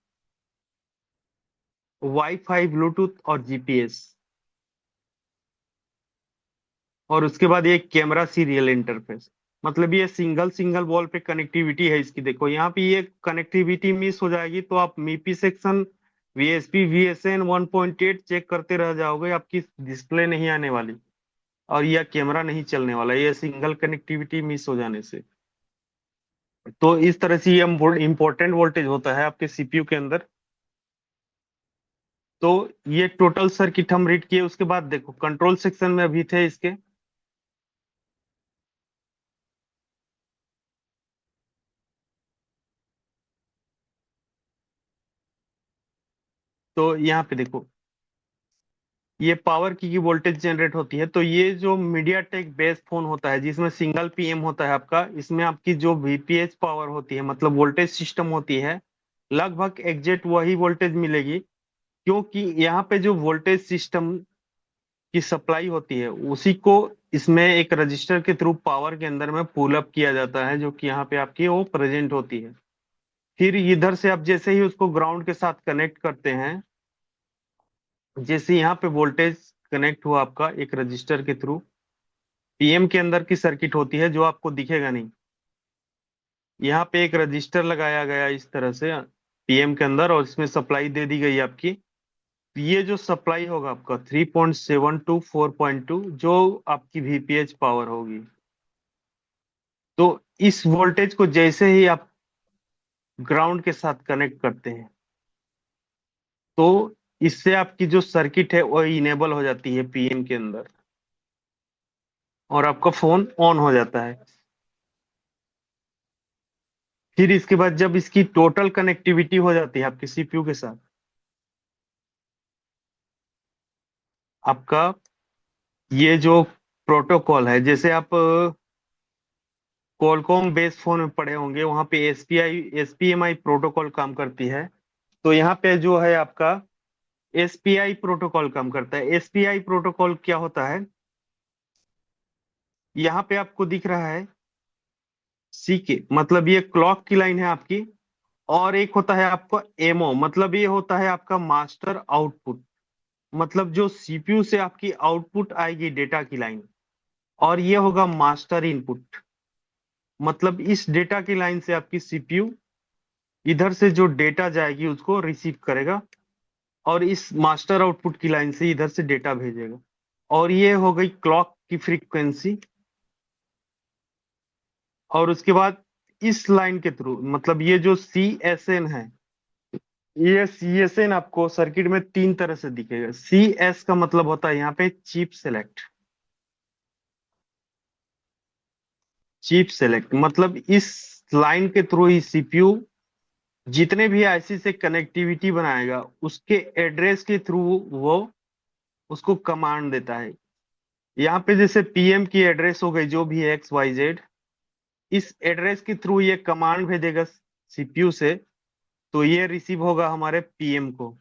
A: वाईफाई ब्लूटूथ और जीपीएस। और उसके बाद ये कैमरा सीरियल इंटरफेस, मतलब ये सिंगल सिंगल वॉल पे कनेक्टिविटी है इसकी। देखो यहाँ पे ये कनेक्टिविटी मिस हो जाएगी तो आप मीपी सेक्शन VSP VSN 1.8 चेक करते रह जाओगे, आपकी डिस्प्ले नहीं आने वाली और यह कैमरा नहीं चलने वाला, ये सिंगल कनेक्टिविटी मिस हो जाने से। तो इस तरह से ये इंपॉर्टेंट वोल्टेज होता है आपके सीपीयू के अंदर। तो ये टोटल सर्किट हम रीड किए। उसके बाद देखो कंट्रोल सेक्शन में अभी थे इसके। तो यहाँ पे देखो ये पावर की वोल्टेज जनरेट होती है। तो ये जो मीडिया टेक बेस फोन होता है जिसमें सिंगल पीएम होता है आपका, इसमें आपकी जो VPH पावर होती है, मतलब वोल्टेज सिस्टम होती है, लगभग एग्जैक्ट वही वोल्टेज मिलेगी। क्योंकि यहाँ पे जो वोल्टेज सिस्टम की सप्लाई होती है उसी को इसमें एक रजिस्टर के थ्रू पावर के अंदर में पुल अप किया जाता है, जो कि यहाँ पे आपकी वो प्रेजेंट होती है। फिर इधर से आप जैसे ही उसको ग्राउंड के साथ कनेक्ट करते हैं, जैसे यहाँ पे वोल्टेज कनेक्ट हुआ आपका एक रजिस्टर के थ्रू, पीएम के अंदर की सर्किट होती है जो आपको दिखेगा नहीं। यहाँ पे एक रजिस्टर लगाया गया इस तरह से पीएम के अंदर, और इसमें सप्लाई दे दी गई आपकी ये जो सप्लाई होगा आपका 3.7 टू 4.2, जो आपकी वीपीएच पावर होगी, तो इस वोल्टेज को जैसे ही आप ग्राउंड के साथ कनेक्ट करते हैं, तो इससे आपकी जो सर्किट है वो इनेबल हो जाती है पीएम के अंदर, और आपका फोन ऑन हो जाता है। फिर इसके बाद जब इसकी टोटल कनेक्टिविटी हो जाती है आपके सीपीयू के साथ, आपका ये जो प्रोटोकॉल है, जैसे आप कॉलकॉम बेस फोन में पढ़े होंगे, वहां पे एसपीएमआई प्रोटोकॉल काम करती है। तो यहाँ पे जो है आपका एसपीआई प्रोटोकॉल काम करता है। एसपीआई प्रोटोकॉल क्या होता है, यहाँ पे आपको दिख रहा है सी के, मतलब ये क्लॉक की लाइन है आपकी। और एक होता है आपका एमओ, मतलब ये होता है आपका मास्टर आउटपुट, मतलब जो सीपीयू से आपकी आउटपुट आएगी डेटा की लाइन। और ये होगा मास्टर इनपुट, मतलब इस डेटा की लाइन से आपकी सीपीयू इधर से जो डेटा जाएगी उसको रिसीव करेगा, और इस मास्टर आउटपुट की लाइन से इधर से डेटा भेजेगा। और ये हो गई क्लॉक की फ्रीक्वेंसी। और उसके बाद इस लाइन के थ्रू, मतलब ये जो सी एस एन है, ये सी एस एन आपको सर्किट में तीन तरह से दिखेगा। सी एस का मतलब होता है यहाँ पे चिप सेलेक्ट। चिप सेलेक्ट मतलब इस लाइन के थ्रू ही सीपीयू जितने भी आईसी से कनेक्टिविटी बनाएगा, उसके एड्रेस के थ्रू वो उसको कमांड देता है। यहाँ पे जैसे पीएम की एड्रेस हो गई जो भी है XYZ, इस एड्रेस के थ्रू ये कमांड भेजेगा सीपीयू से, तो ये रिसीव होगा हमारे पीएम को।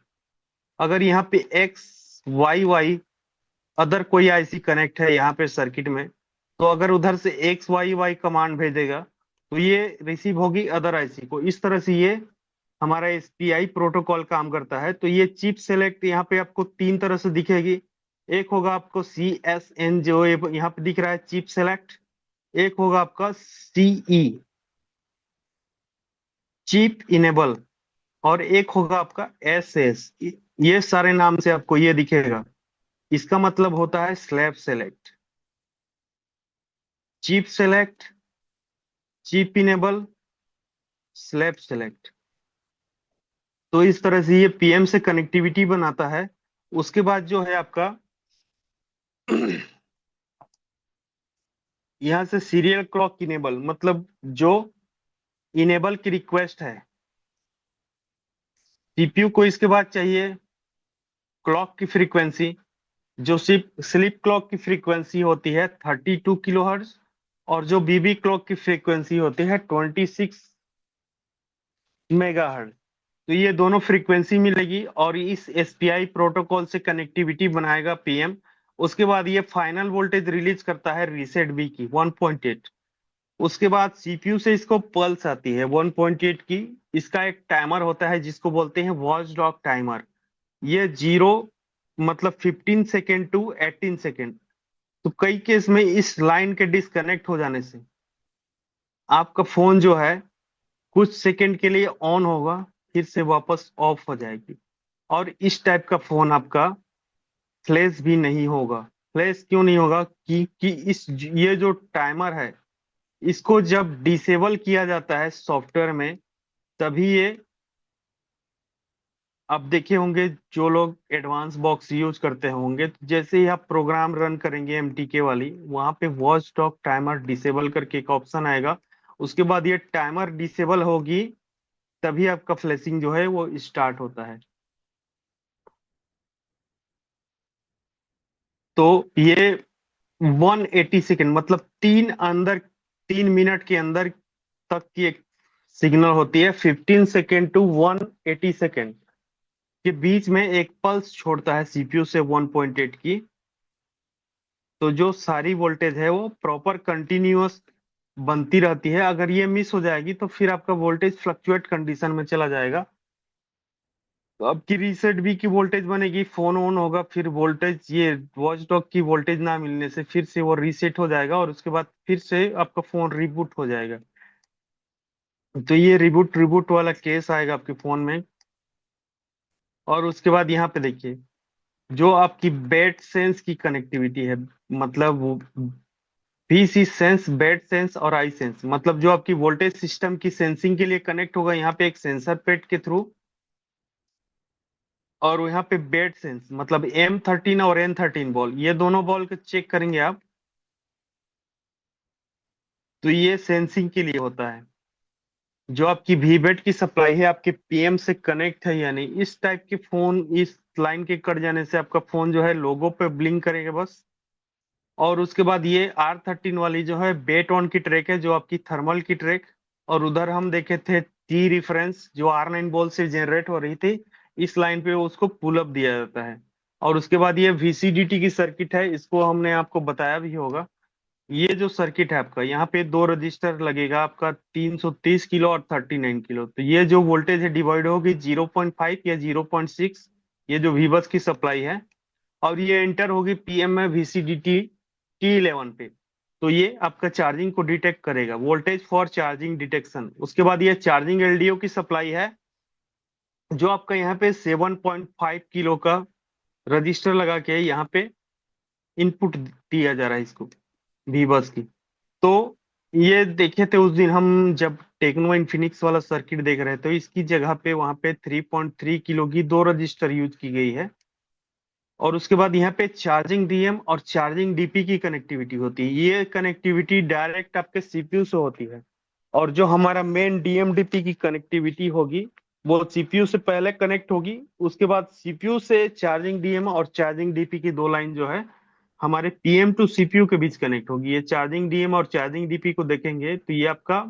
A: अगर यहाँ पे XYY अदर कोई आईसी कनेक्ट है यहाँ पे सर्किट में, तो अगर उधर से XYY कमांड भेजेगा तो ये रिसीव होगी अदर आईसी को। इस तरह से ये हमारा एसपीआई प्रोटोकॉल काम करता है। तो ये चिप सेलेक्ट यहाँ पे आपको तीन तरह से दिखेगी। एक होगा आपको CSN, जो यहाँ पे दिख रहा है चिप सेलेक्ट। एक होगा आपका CE, चिप इनेबल। और एक होगा आपका SS। ये सारे नाम से आपको ये दिखेगा। इसका मतलब होता है slab select, chip select, chip enable, slab select. तो इस तरह से ये पीएम से कनेक्टिविटी बनाता है। उसके बाद जो है आपका यहाँ से सीरियल क्लॉक इनेबल, मतलब जो इनेबल की रिक्वेस्ट है, सीपीयू को इसके बाद चाहिए क्लॉक की फ्रीक्वेंसी। जो स्लिप क्लॉक की फ्रीक्वेंसी होती है 32 kHz, और जो बीबी क्लॉक की फ्रीक्वेंसी होती है 26 MHz। तो ये दोनों फ्रीक्वेंसी मिलेगी और इस एसपीआई प्रोटोकॉल से कनेक्टिविटी बनाएगा पीएम। उसके बाद ये फाइनल वोल्टेज रिलीज करता है रीसेट बी की 1.8। उसके बाद सीपीयू से इसको पल्स आती है 1.8 की। इसका एक टाइमर होता है जिसको बोलते हैं वॉच डॉग टाइमर। ये जीरो मतलब 15 सेकेंड टू 18 सेकेंड। तो कई केस में इस लाइन के डिस्कनेक्ट हो जाने से आपका फोन जो है कुछ सेकंड के लिए ऑन होगा, फिर से वापस ऑफ हो जाएगी। और इस टाइप का फोन आपका फ्लैश भी नहीं होगा। फ्लैश क्यों नहीं होगा कि इस ये जो टाइमर है, इसको जब डिसेबल किया जाता है सॉफ्टवेयर में, तभी ये, आप देखे होंगे जो लोग एडवांस बॉक्स यूज करते होंगे, तो जैसे ही आप प्रोग्राम रन करेंगे एमटीके वाली, वहां पे वॉच डॉग टाइमर डिसेबल करके एक ऑप्शन आएगा। उसके बाद ये टाइमर डिसेबल होगी, तभी आपका फ्लैशिंग जो है वो स्टार्ट होता है। तो ये 180 सेकेंड मतलब 3 मिनट के अंदर तक की एक सिग्नल होती है। 15 सेकेंड टू 180 सेकेंड के बीच में एक पल्स छोड़ता है सीपीयू से 1.8 की। तो जो सारी वोल्टेज है वो प्रॉपर कंटिन्यूअस बनती रहती है। अगर ये मिस हो जाएगी तो फिर आपका वोल्टेज फ्लक्चुएट कंडीशन में चला जाएगा। तो अब की रीसेट भी की वोल्टेज बनेगी, फोन ऑन होगा, फिर वोल्टेज ये वॉच डॉग की वोल्टेज ना मिलने से फिर से वो रीसेट हो जाएगा, और उसके बाद फिर से आपका फोन रिबूट हो जाएगा। तो ये रिबूट रिबूट वाला केस आएगा आपके फोन में। और उसके बाद यहाँ पे देखिए जो आपकी बेड सेंस की कनेक्टिविटी है, मतलब वो VC सेंस, बेड सेंस और आई सेंस, मतलब जो आपकी वोल्टेज सिस्टम की सेंसिंग के लिए कनेक्ट होगा यहाँ पे एक सेंसर पेड के थ्रू। और यहाँ पे बेड सेंस मतलब M13 और N13 बॉल, ये दोनों बॉल को चेक करेंगे आप, तो ये सेंसिंग के लिए होता है। जो आपकी वीबेट की सप्लाई है आपके PM से कनेक्ट है या नहीं, इस टाइप के फोन इस लाइन के कट जाने से आपका फोन जो है लोगो पे ब्लिंक करेगा बस। और उसके बाद ये R13 वाली जो है बेट ऑन की ट्रैक है, जो आपकी थर्मल की ट्रैक। और उधर हम देखे थे T रिफरेंस जो R9 बॉल से जनरेट हो रही थी, इस लाइन पे उसको पुल अप दिया जाता है। और उसके बाद ये VCDT की सर्किट है, इसको हमने आपको बताया भी होगा। ये जो सर्किट है आपका, यहाँ पे दो रजिस्टर लगेगा आपका, 330 किलो और 39 किलो। तो ये जो वोल्टेज है डिवाइड होगी 0.5 या 0.6, ये जो वीबस की सप्लाई है। और ये एंटर होगी PM में VCDT T11 पे। तो ये आपका चार्जिंग को डिटेक्ट करेगा, वोल्टेज फॉर चार्जिंग डिटेक्शन। उसके बाद ये चार्जिंग LDO की सप्लाई है, जो आपका यहाँ पे 7.5 किलो का रजिस्टर लगा के यहाँ पे इनपुट दिया जा रहा है इसको, वीबस की। तो ये देखे थे उस दिन हम जब टेक्नो इन्फिनिक्स वाला सर्किट देख रहे थे, तो इसकी जगह पे वहां पे 3.3 किलो की दो रजिस्टर यूज की गई है। और उसके बाद यहाँ पे चार्जिंग DM और चार्जिंग DP की कनेक्टिविटी होती है। ये कनेक्टिविटी डायरेक्ट आपके CPU से होती है। और जो हमारा मेन DM DP की कनेक्टिविटी होगी, वो CPU से पहले कनेक्ट होगी, उसके बाद CPU से चार्जिंग DM और चार्जिंग DP की दो लाइन जो है हमारे PM टू CPU के बीच कनेक्ट होगी। ये चार्जिंग DM और चार्जिंग DP को देखेंगे तो ये आपका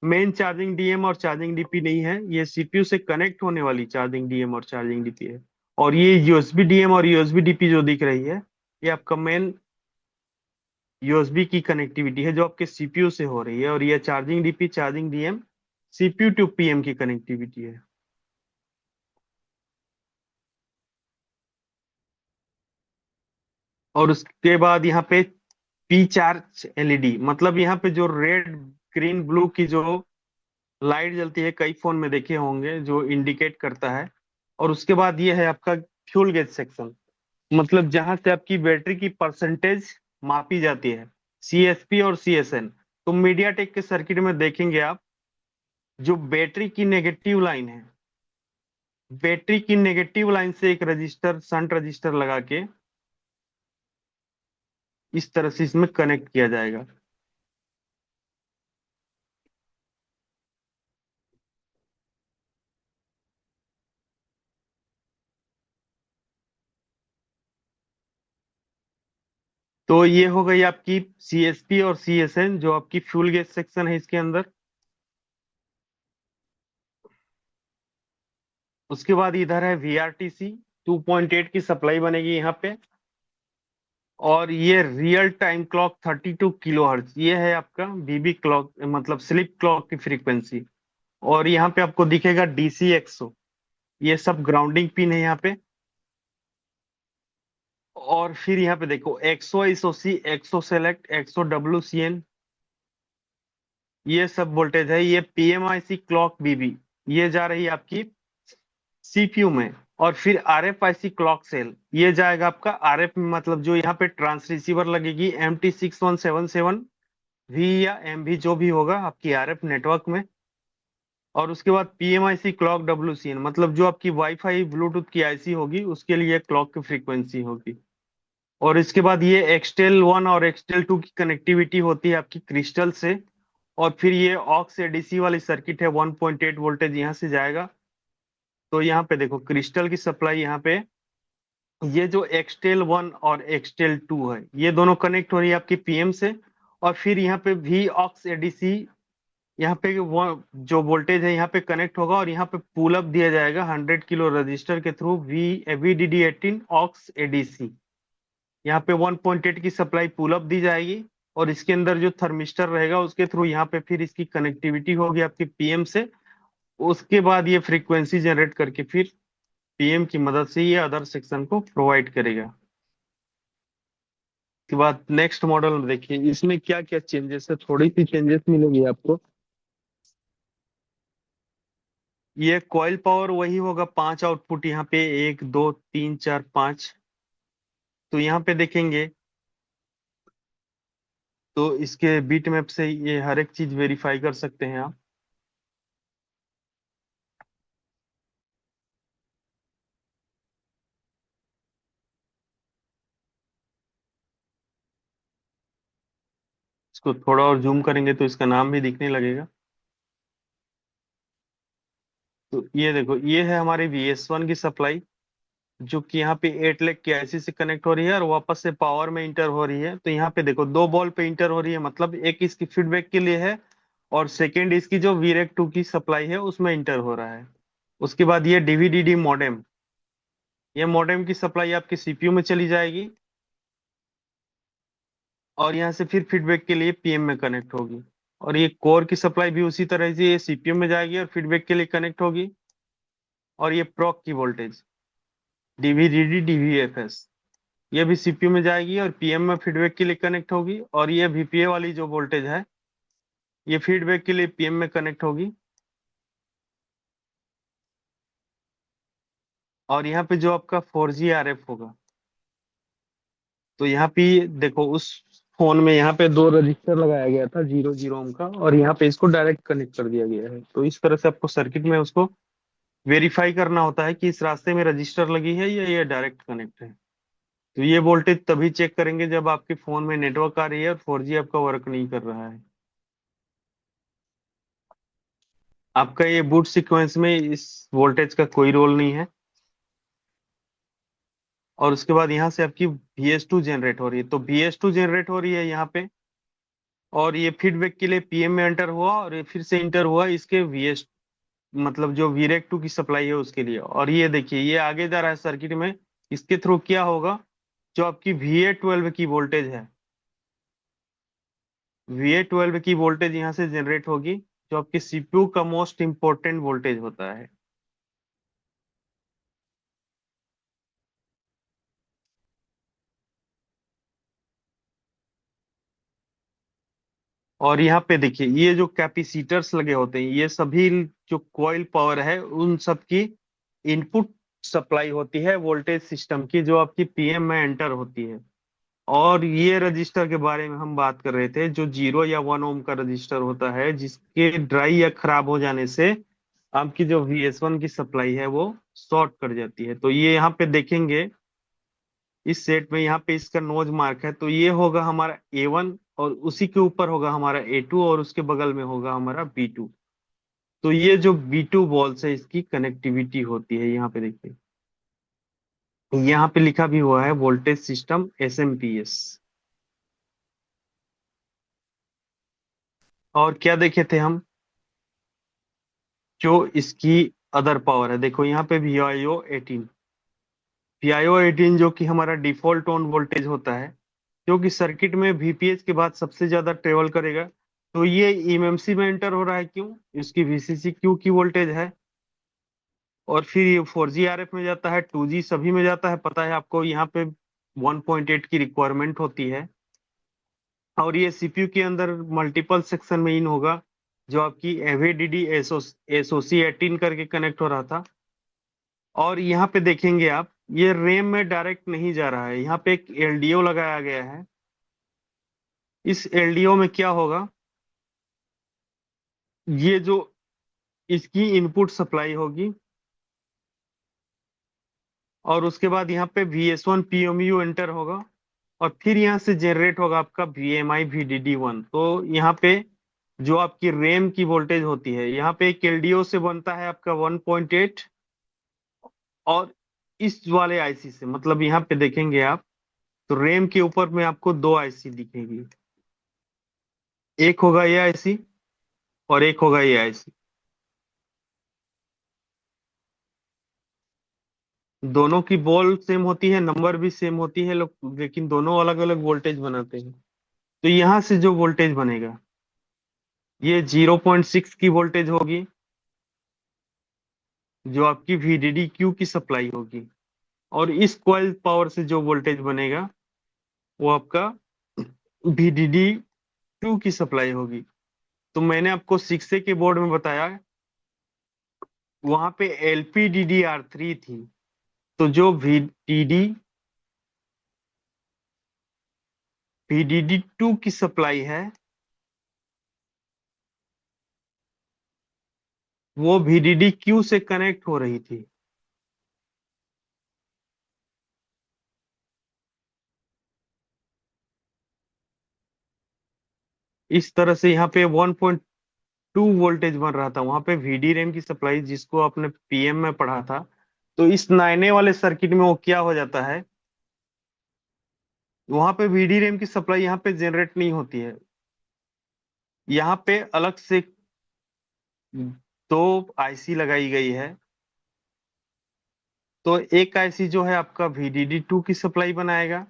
A: मेन चार्जिंग DM और चार्जिंग DP नहीं है, ये CPU से कनेक्ट होने वाली चार्जिंग DM और चार्जिंग DP है। और ये USB DM और USB DP जो दिख रही है, ये आपका मेन USB की कनेक्टिविटी है जो आपके CPU से हो रही है। और ये charging DP charging DM CPU to PM की कनेक्टिविटी है। और उसके बाद यहाँ पे P चार्ज LED, मतलब यहाँ पे जो रेड ग्रीन ब्लू की जो लाइट जलती है, कई फोन में देखे होंगे, जो इंडिकेट करता है। और उसके बाद ये है आपका फ्यूल गेज सेक्शन, मतलब जहां से आपकी बैटरी की परसेंटेज मापी जाती है, CSP और CSN। तो मीडियाटेक के सर्किट में देखेंगे आप, जो बैटरी की नेगेटिव लाइन है, बैटरी की नेगेटिव लाइन से एक रजिस्टर शंट रजिस्टर लगा के इस तरह से इसमें कनेक्ट किया जाएगा। तो ये हो गई आपकी CSP और CSN, जो आपकी फ्यूल गेज सेक्शन है इसके अंदर। उसके बाद इधर है VRTC, 2.8 की सप्लाई बनेगी यहाँ पे। और ये रियल टाइम क्लॉक 32 kHz, ये है आपका BB क्लॉक, मतलब स्लिप क्लॉक की फ्रीक्वेंसी। और यहाँ पे आपको दिखेगा DC 100, ये सब ग्राउंडिंग पिन है यहाँ पे। और फिर यहाँ पे देखो 100 SOC, 100 सेलेक्ट, 100 WCN, ये सब वोल्टेज है। ये PMIC क्लॉक BB, ये जा रही है आपकी CPU में। और फिर RFIC क्लॉक सेल, ये जाएगा आपका RF में, मतलब जो यहाँ पे ट्रांस रिसीवर लगेगी MT6177V या MV, जो भी होगा आपकी RF नेटवर्क में। और उसके बाद PMIC क्लॉक WCN, मतलब जो आपकी वाईफाई ब्लूटूथ की IC होगी उसके लिए क्लॉक की फ्रीक्वेंसी होगी। और इसके बाद ये Xtel 1 और Xtel 2 की कनेक्टिविटी होती है आपकी क्रिस्टल से। और फिर ये ऑक्स ADC वाली सर्किट है, 1.8 वोल्टेज यहाँ से जाएगा। तो यहाँ पे देखो क्रिस्टल की सप्लाई यहाँ पे, ये जो Xtel 1 और Xtel 2 है, ये दोनों कनेक्ट हो रही है आपकी PM से। और फिर यहाँ पे V ऑक्स ADC, यहाँ पे वो जो वोल्टेज है यहाँ पे कनेक्ट होगा, और यहाँ पे पुल अप दिया जाएगा 100 किलो रजिस्टर के थ्रू VDD18 ऑक्स ADC। यहाँ पे 1.8 की सप्लाई पुल अप दी जाएगी। और इसके अंदर जो थर्मिस्टर रहेगा उसके थ्रू यहाँ पे फिर इसकी कनेक्टिविटी होगी आपकी PM से। उसके बाद ये फ्रीक्वेंसी जनरेट करके फिर PM की मदद से ये अदर सेक्शन को प्रोवाइड करेगा। के बाद नेक्स्ट मॉडल में देखिए इसमें क्या क्या चेंजेस है, थोड़ी सी चेंजेस मिलेगी आपको। ये कॉइल पावर वही होगा, 5 आउटपुट यहाँ पे, 1 2 3 4 5। तो यहाँ पे देखेंगे तो इसके बीट मैप से ये हर एक चीज वेरीफाई कर सकते हैं आप। इसको थोड़ा और जूम करेंगे तो इसका नाम भी दिखने लगेगा। तो ये देखो, ये है हमारी VS1 की सप्लाई, जो कि यहाँ पे 8 लेग के IC से कनेक्ट हो रही है और वापस से पावर में इंटर हो रही है। तो यहाँ पे देखो, 2 बॉल पे इंटर हो रही है, मतलब एक इसकी फीडबैक के लिए है और सेकेंड इसकी जो VREC 2 की सप्लाई है उसमें इंटर हो रहा है। उसके बाद ये DVDD मॉडेम, ये मॉडेम की सप्लाई आपके CPU में चली जाएगी और यहाँ से फिर फीडबैक के लिए PM में कनेक्ट होगी। और ये कोर की सप्लाई भी उसी तरह से ये CPU में जाएगी और फीडबैक के लिए कनेक्ट होगी। और ये प्रॉक की वोल्टेज DVDD DVFS, ये भी CPU में जाएगी और PM में फीडबैक के लिए कनेक्ट होगी। और ये VPA वाली जो वोल्टेज है, ये फीडबैक के लिए PM में कनेक्ट होगी। और यहाँ पे जो आपका 4G RF होगा, तो यहाँ पे देखो, उस फोन में यहाँ पे 2 रजिस्टर लगाया गया था 00 ओम का, और यहाँ पे इसको डायरेक्ट कनेक्ट कर दिया गया है। तो इस तरह से आपको सर्किट में उसको वेरीफाई करना होता है कि इस रास्ते में रजिस्टर लगी है या ये डायरेक्ट कनेक्ट है। तो ये वोल्टेज तभी चेक करेंगे जब आपके फोन में नेटवर्क आ रही है और 4G आपका वर्क नहीं कर रहा है। आपका ये बूट सीक्वेंस में इस वोल्टेज का कोई रोल नहीं है। और उसके बाद यहाँ से आपकी VS2 जनरेट हो रही है, तो VS2 जनरेट हो रही है यहाँ पे। और ये फीडबैक के लिए PM में एंटर हुआ और ये फिर से इंटर हुआ इसके VS, मतलब जो VREC 2 की सप्लाई है उसके लिए। और ये देखिए, ये आगे जा रहा है सर्किट में। इसके थ्रू क्या होगा, जो आपकी VA12 की वोल्टेज है, VA12 की वोल्टेज यहाँ से जनरेट होगी, जो आपके CPU का मोस्ट इंपॉर्टेंट वोल्टेज होता है। और यहाँ पे देखिए, ये जो कैपेसिटर्स लगे होते हैं, ये सभी जो कॉइल पावर है उन सब की इनपुट सप्लाई होती है वोल्टेज सिस्टम की, जो आपकी PM में एंटर होती है। और ये रजिस्टर के बारे में हम बात कर रहे थे, जो 0 या 1 ओम का रजिस्टर होता है, जिसके ड्राई या खराब हो जाने से आपकी जो VS1 की सप्लाई है वो शॉर्ट कर जाती है। तो ये यहाँ पे देखेंगे, इस सेट में यहाँ पे इसका नोज मार्क है, तो ये होगा हमारा A1 और उसी के ऊपर होगा हमारा A2 और उसके बगल में होगा हमारा B2। तो ये जो B2 बॉल से इसकी कनेक्टिविटी होती है, यहाँ पे देखिए, यहाँ पे लिखा भी हुआ है वोल्टेज सिस्टम SMPS। और क्या देखे थे हम, जो इसकी अदर पावर है, देखो यहाँ पे VIO18 जो कि हमारा डिफॉल्ट ऑन वोल्टेज होता है, जो कि सर्किट में VPH के बाद सबसे ज्यादा ट्रेवल करेगा। तो ये EMMC में एंटर हो रहा है, क्यों, इसकी VCC Q की वोल्टेज है। और फिर ये 4G RF में जाता है, 2G सभी में जाता है, पता है आपको, यहाँ पे 1.8 की रिक्वायरमेंट होती है। और ये CPU के अंदर मल्टीपल सेक्शन में इन होगा, जो आपकी FADD SOC18 करके कनेक्ट हो रहा था। और यहाँ पे देखेंगे आप, ये रैम में डायरेक्ट नहीं जा रहा है, यहाँ पे एक LDO लगाया गया है। इस LDO में क्या होगा, ये जो इसकी इनपुट सप्लाई होगी, और उसके बाद यहाँ पे VS1 PMU एंटर होगा, और फिर यहाँ से जनरेट होगा आपका VMI VDD1। तो यहाँ पे जो आपकी रैम की वोल्टेज होती है, यहाँ पे एक LDO से बनता है आपका 1.8। और इस वाले IC से, मतलब यहाँ पे देखेंगे आप, तो रैम के ऊपर में आपको 2 IC दिखेगी, एक होगा ये IC और एक होगा ये IC। दोनों की बॉल सेम होती है, नंबर भी सेम होती है लोग, लेकिन दोनों अलग अलग वोल्टेज बनाते हैं। तो यहाँ से जो वोल्टेज बनेगा, ये 0.6 की वोल्टेज होगी, जो आपकी VDD Q की सप्लाई होगी। और इस कॉइल पावर से जो वोल्टेज बनेगा, वो आपका VDD2 की सप्लाई होगी। तो मैंने आपको 6A के बोर्ड में बताया वहां पे LPDDR3 थी। तो जो VDD2 की सप्लाई है, वो VDD-Q से कनेक्ट हो रही थी। इस तरह से यहाँ पे 1.2 वोल्टेज बन रहा था। वहां पे VD रैम की सप्लाई, जिसको आपने PM में पढ़ा था। तो इस 9A वाले सर्किट में वो क्या हो जाता है, वहां पे VD रैम की सप्लाई यहाँ पे जनरेट नहीं होती है। यहाँ पे अलग से दो IC लगाई गई है। तो एक IC जो है आपका VDD2 की सप्लाई बनाएगा,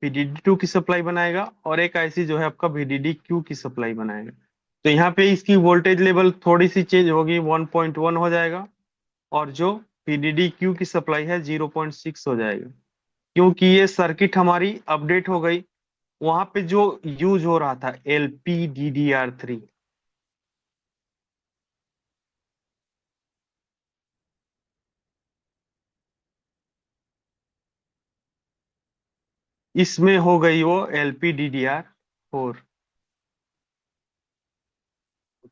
A: VDD2 की सप्लाई बनाएगा, और एक IC जो है आपका VDD-Q की सप्लाई बनाएगा। तो यहाँ पे इसकी वोल्टेज लेवल थोड़ी सी चेंज होगी, 1.1 हो जाएगा। और जो VDD-Q की सप्लाई है 0.6 हो जाएगा, क्योंकि ये सर्किट हमारी अपडेट हो गई। वहां पे जो यूज हो रहा था LPDDR3, इसमें हो गई वो LPDDR4।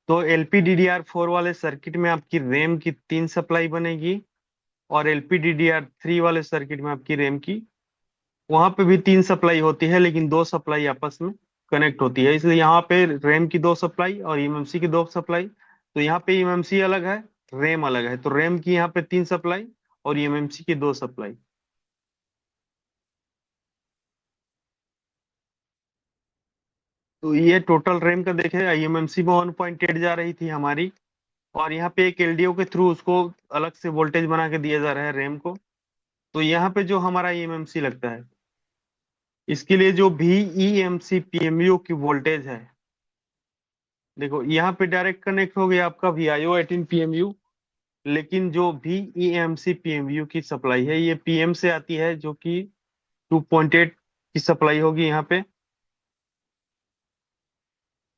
A: तो LPDDR4 वाले सर्किट में आपकी रैम की 3 सप्लाई बनेगी, और LPDDR3 वाले सर्किट में आपकी रैम की, वहां पे भी 3 सप्लाई होती है, लेकिन 2 सप्लाई आपस में कनेक्ट होती है। इसलिए यहाँ पे रैम की 2 सप्लाई और eMMC की 2 सप्लाई। तो यहाँ पे eMMC अलग है, रैम अलग है। तो रैम की यहाँ पे 3 सप्लाई और eMMC की 2 सप्लाई। तो ये टोटल रैम का देखे, eMMC में 1.8 जा रही थी हमारी, और यहाँ पे एक LDO के थ्रू उसको अलग से वोल्टेज बना के दिया जा रहा है रैम को। तो यहाँ पे जो हमारा eMMC लगता है, इसके लिए जो VEMC PMU की वोल्टेज है, देखो यहाँ पे डायरेक्ट कनेक्ट हो गया आपका VIO18 PMU। लेकिन जो VEMC PMU की सप्लाई है, ये PM से आती है, जो कि 2.8 की सप्लाई होगी यहाँ पे।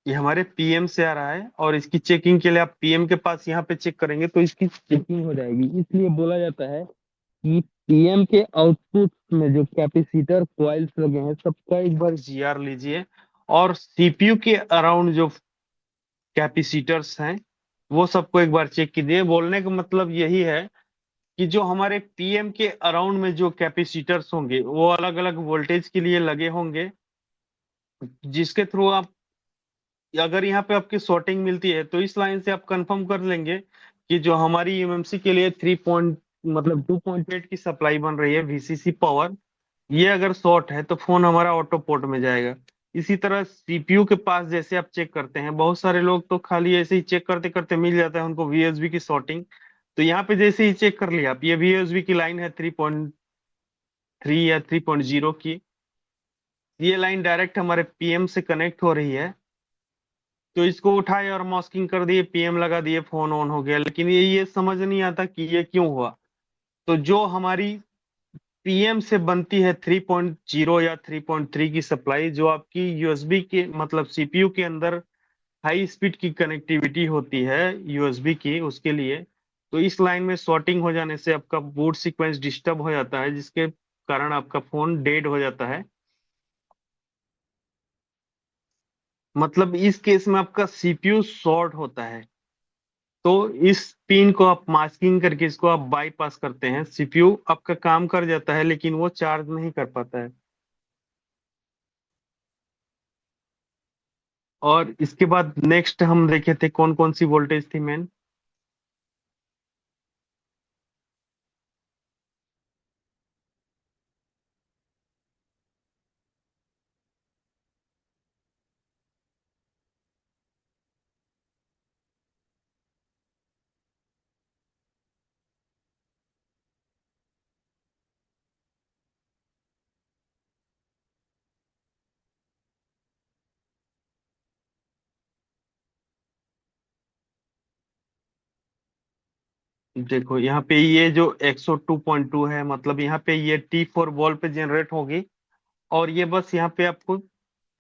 A: ये हमारे PM से आ रहा है, और इसकी चेकिंग के लिए आप PM के पास यहाँ पे चेक करेंगे तो इसकी चेकिंग हो जाएगी। इसलिए बोला जाता है कि PM के आउटपुट में जो कैपेसिटर कॉइल्स लगे हैं, सबका एक बार GR लीजिए। और CPU के अराउंड जो कैपेसिटर्स हैं, वो सबको एक बार चेक कीजिए। बोलने का मतलब यही है कि जो हमारे PM के अराउंड में जो कैपेसिटर्स होंगे, वो अलग अलग वोल्टेज के लिए लगे होंगे, जिसके थ्रू आप, अगर यहाँ पे आपकी शॉर्टिंग मिलती है, तो इस लाइन से आप कंफर्म कर लेंगे कि जो हमारी eMMC के लिए 2.8 की सप्लाई बन रही है VCC पावर, ये अगर शॉर्ट है तो फोन हमारा ऑटो पोर्ट में जाएगा। इसी तरह CPU के पास जैसे आप चेक करते हैं, बहुत सारे लोग तो खाली ऐसे ही चेक करते करते मिल जाता है उनको VSB की शॉर्टिंग। तो यहाँ पे जैसे ही चेक कर लिया आप, ये VSB की लाइन है 3.3 या 3.0 की, ये लाइन डायरेक्ट हमारे PM से कनेक्ट हो रही है। तो इसको उठाए और मास्किंग कर दिए, PM लगा दिए, फोन ऑन हो गया। लेकिन ये समझ नहीं आता कि ये क्यों हुआ। तो जो हमारी PM से बनती है 3.0 या 3.3 की सप्लाई, जो आपकी USB के मतलब CPU के अंदर हाई स्पीड की कनेक्टिविटी होती है USB की, उसके लिए। तो इस लाइन में शॉर्टिंग हो जाने से आपका बूट सीक्वेंस डिस्टर्ब हो जाता है, जिसके कारण आपका फोन डेड हो जाता है। मतलब इस केस में आपका CPU शॉर्ट होता है। तो इस पिन को आप मास्किंग करके इसको आप बाईपास करते हैं, CPU आपका काम कर जाता है, लेकिन वो चार्ज नहीं कर पाता है। और इसके बाद नेक्स्ट हम देखे थे कौन कौन सी वोल्टेज थी मेन। देखो यहाँ पे ये जो 102.2 है, मतलब यहाँ पे ये T4 वॉल पे जनरेट होगी। और ये बस यहाँ पे आपको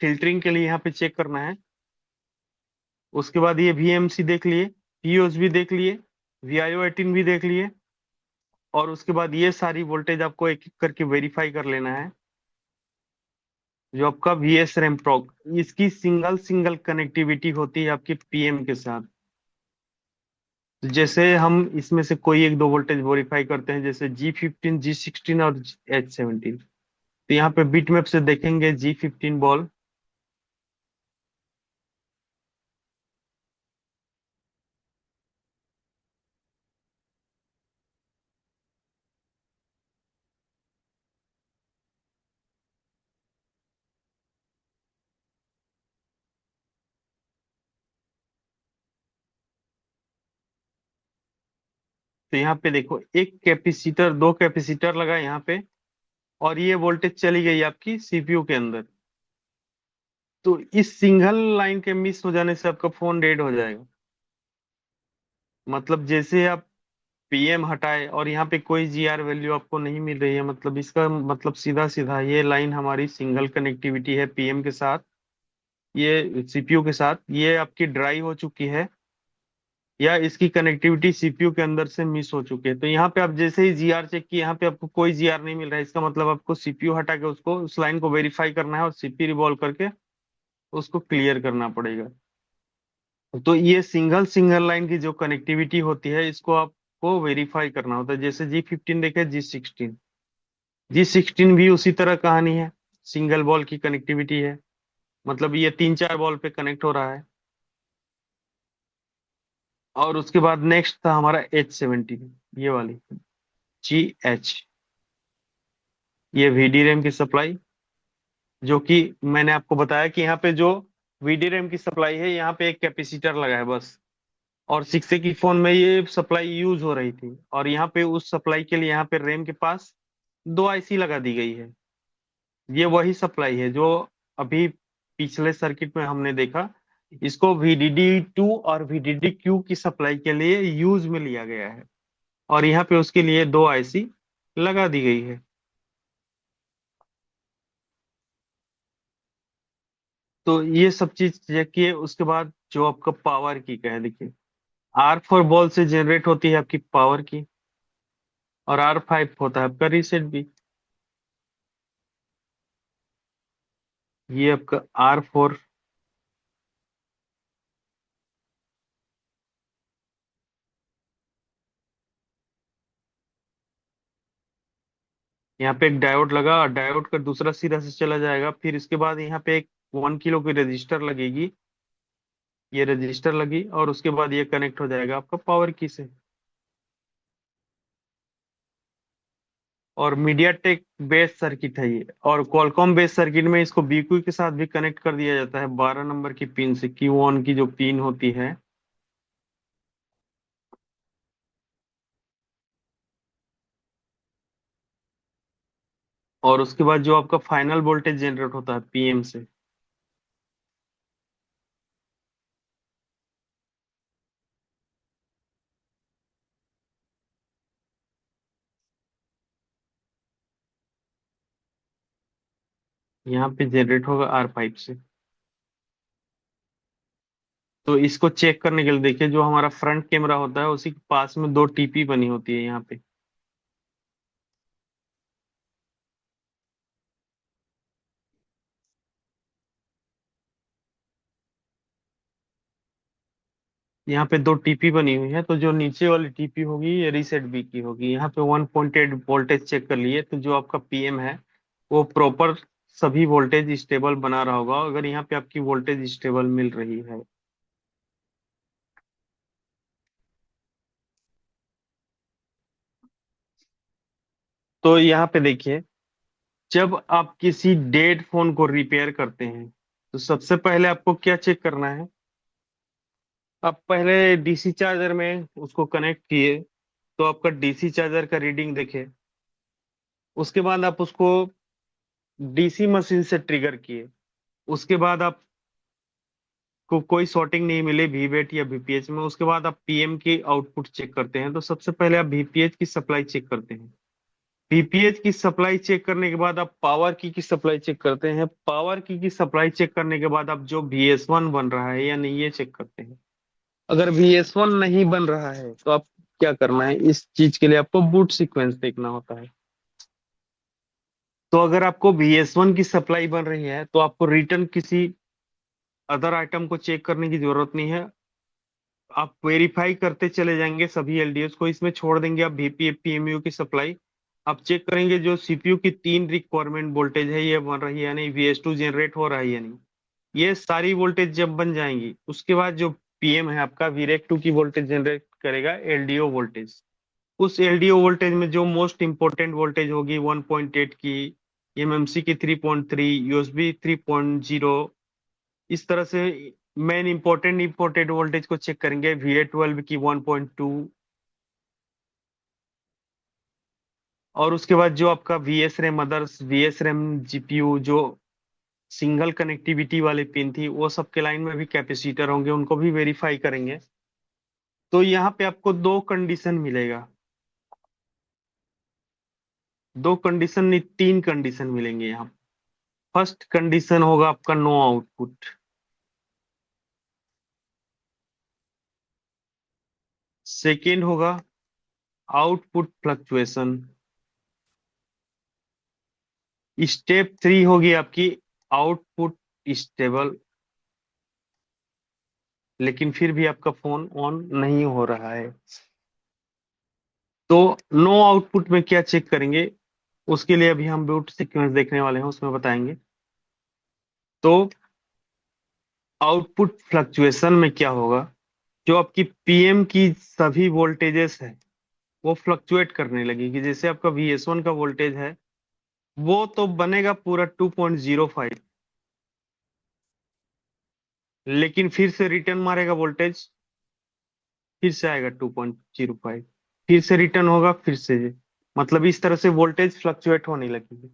A: फिल्टरिंग के लिए यहाँ पे चेक करना है। उसके बाद ये VMC देख लिए, पीओस भी देख लिए, VIO18 भी देख लिए, और उसके बाद ये सारी वोल्टेज आपको एक एक करके वेरीफाई कर लेना है। जो आपका VSRAM प्रोक, इसकी सिंगल सिंगल कनेक्टिविटी होती है आपकी PM के साथ। तो जैसे हम इसमें से कोई एक दो वोल्टेज वेरीफाई करते हैं, जैसे G15, G16 और H17। तो यहाँ पे बिट मैप से देखेंगे G15 बॉल। तो यहाँ पे देखो, एक कैपेसिटर, दो कैपेसिटर लगा यहाँ पे, और ये वोल्टेज चली गई आपकी CPU के अंदर। तो इस सिंगल लाइन के मिस हो जाने से आपका फोन डेड हो जाएगा। मतलब जैसे आप PM हटाए और यहाँ पे कोई GR वैल्यू आपको नहीं मिल रही है, मतलब इसका मतलब सीधा सीधा ये लाइन हमारी सिंगल कनेक्टिविटी है PM के साथ, ये CPU के साथ, ये आपकी ड्राई हो चुकी है, या इसकी कनेक्टिविटी CPU के अंदर से मिस हो चुकी है। तो यहाँ पे आप जैसे ही GR चेक किए, यहाँ पे आपको कोई GR नहीं मिल रहा है, इसका मतलब आपको CPU हटा के उसको, उस लाइन को वेरीफाई करना है और CPU रिवॉल्व करके उसको क्लियर करना पड़ेगा। तो ये सिंगल सिंगल लाइन की जो कनेक्टिविटी होती है, इसको आपको वेरीफाई करना होता है। जैसे G15 देखे, G16 भी उसी तरह कहानी है, सिंगल बॉल की कनेक्टिविटी है, मतलब ये तीन चार बॉल पे कनेक्ट हो रहा है। और उसके बाद नेक्स्ट था हमारा H17, ये वाली GH, ये VD RAM की सप्लाई, जो कि मैंने आपको बताया कि यहाँ पे जो VD RAM की सप्लाई है, यहाँ पे एक कैपेसिटर लगा है बस, और 6A की फोन में ये सप्लाई यूज हो रही थी, और यहाँ पे उस सप्लाई के लिए यहाँ पे रैम के पास दो IC लगा दी गई है। ये वही सप्लाई है जो अभी पिछले सर्किट में हमने देखा, इसको VDD2 और VDD-Q की सप्लाई के लिए यूज में लिया गया है, और यहाँ पे उसके लिए दो IC लगा दी गई है। तो ये सब चीज चेक किए। उसके बाद जो आपका पावर की क्या है, देखिए, R4 बॉल से जनरेट होती है आपकी पावर की, और R5 होता है आपका रीसेट भी। ये आपका R4, यहाँ पे एक डायोड लगा, और डायोड का दूसरा सिरा से चला जाएगा, फिर इसके बाद यहाँ पे एक 1 किलो की रजिस्टर लगेगी, ये रजिस्टर लगी, और उसके बाद ये कनेक्ट हो जाएगा आपका पावर की से। और मीडिया टेक बेस सर्किट है ये, और क्वालकॉम बेस सर्किट में इसको BQ के साथ भी कनेक्ट कर दिया जाता है, 12 नंबर की पिन से, Q1 की जो पिन होती है। और उसके बाद जो आपका फाइनल वोल्टेज जनरेट होता है PM से, यहाँ पे जनरेट होगा R5 से। तो इसको चेक करने के लिए देखिए, जो हमारा फ्रंट कैमरा होता है उसी के पास में दो TP बनी होती है यहाँ पे। यहाँ पे दो TP बनी हुई है, तो जो नीचे वाली TP होगी ये रीसेट बी की होगी। यहाँ पे 1.8 वोल्टेज चेक कर लिए, तो जो आपका PM है वो प्रॉपर सभी वोल्टेज स्टेबल बना रहा होगा, अगर यहाँ पे आपकी वोल्टेज स्टेबल मिल रही है। तो यहाँ पे देखिए, जब आप किसी डेड फोन को रिपेयर करते हैं, तो सबसे पहले आपको क्या चेक करना है। आप पहले DC चार्जर में उसको कनेक्ट किए, तो आपका DC चार्जर का रीडिंग देखे। उसके बाद आप उसको DC मशीन से ट्रिगर किए। उसके बाद आप को कोई शॉर्टिंग नहीं मिले VBAT या VPH में, उसके बाद आप PM की आउटपुट चेक करते हैं। तो सबसे पहले आप VPH की सप्लाई चेक करते हैं। पीपीएच की सप्लाई चेक करने के बाद आप पावर की सप्लाई चेक करते हैं। पावर की सप्लाई चेक करने के बाद आप जो VS1 बन रहा है या नहीं ये चेक करते हैं। अगर VS1 नहीं बन रहा है तो आप क्या करना है, इस चीज के लिए आपको बूट सीक्वेंस देखना होता है। तो अगर आपको VS1 की सप्लाई बन रही है तो आपको रिटर्न किसी अदर आइटम को चेक करने की जरूरत नहीं है। आप वेरीफाई करते चले जाएंगे सभी एलडीएस को, इसमें छोड़ देंगे आप VPF PMU की सप्लाई। आप चेक करेंगे जो सीपीयू की 3 रिक्वायरमेंट वोल्टेज है ये बन रही है या नहीं, VS2 जनरेट हो रहा है या नहीं। ये सारी वोल्टेज जब बन जाएंगी उसके बाद जो पीएम है आपका VREC2 की वोल्टेज जनरेट करेगा एलडीओ वोल्टेज। उस एलडीओ वोल्टेज में जो मोस्ट इंपॉर्टेंट वोल्टेज होगी 1.8 की, एमएमसी की 3.3, यूएसबी 3.0, इस तरह से मेन इंपॉर्टेंट वोल्टेज को चेक करेंगे। VA12 की 1.2, और उसके बाद जो आपका VSRAM अदर्स, VSRAM जीपीयू जो सिंगल कनेक्टिविटी वाली पिन थी वो सबके लाइन में भी कैपेसिटर होंगे, उनको भी वेरीफाई करेंगे। तो यहाँ पे आपको दो कंडीशन मिलेगा, दो कंडीशन नहीं 3 कंडीशन मिलेंगे यहाँ। फर्स्ट कंडीशन होगा आपका नो आउटपुट। सेकेंड होगा आउटपुट फ्लक्चुएशन। स्टेप 3 होगी आपकी आउटपुट स्टेबल, लेकिन फिर भी आपका फोन ऑन नहीं हो रहा है। तो नो आउटपुट में क्या चेक करेंगे, उसके लिए अभी हम बूट सीक्वेंस देखने वाले हैं, उसमें बताएंगे। तो आउटपुट फ्लक्चुएशन में क्या होगा, जो आपकी पीएम की सभी वोल्टेजेस है वो फ्लक्चुएट करने लगेगी। जैसे आपका VS1 का वोल्टेज है वो तो बनेगा पूरा 2.05, लेकिन फिर से रिटर्न मारेगा वोल्टेज, फिर से आएगा 2.05, फिर से रिटर्न होगा, फिर से, मतलब इस तरह से वोल्टेज फ्लक्चुएट होने लगेगी।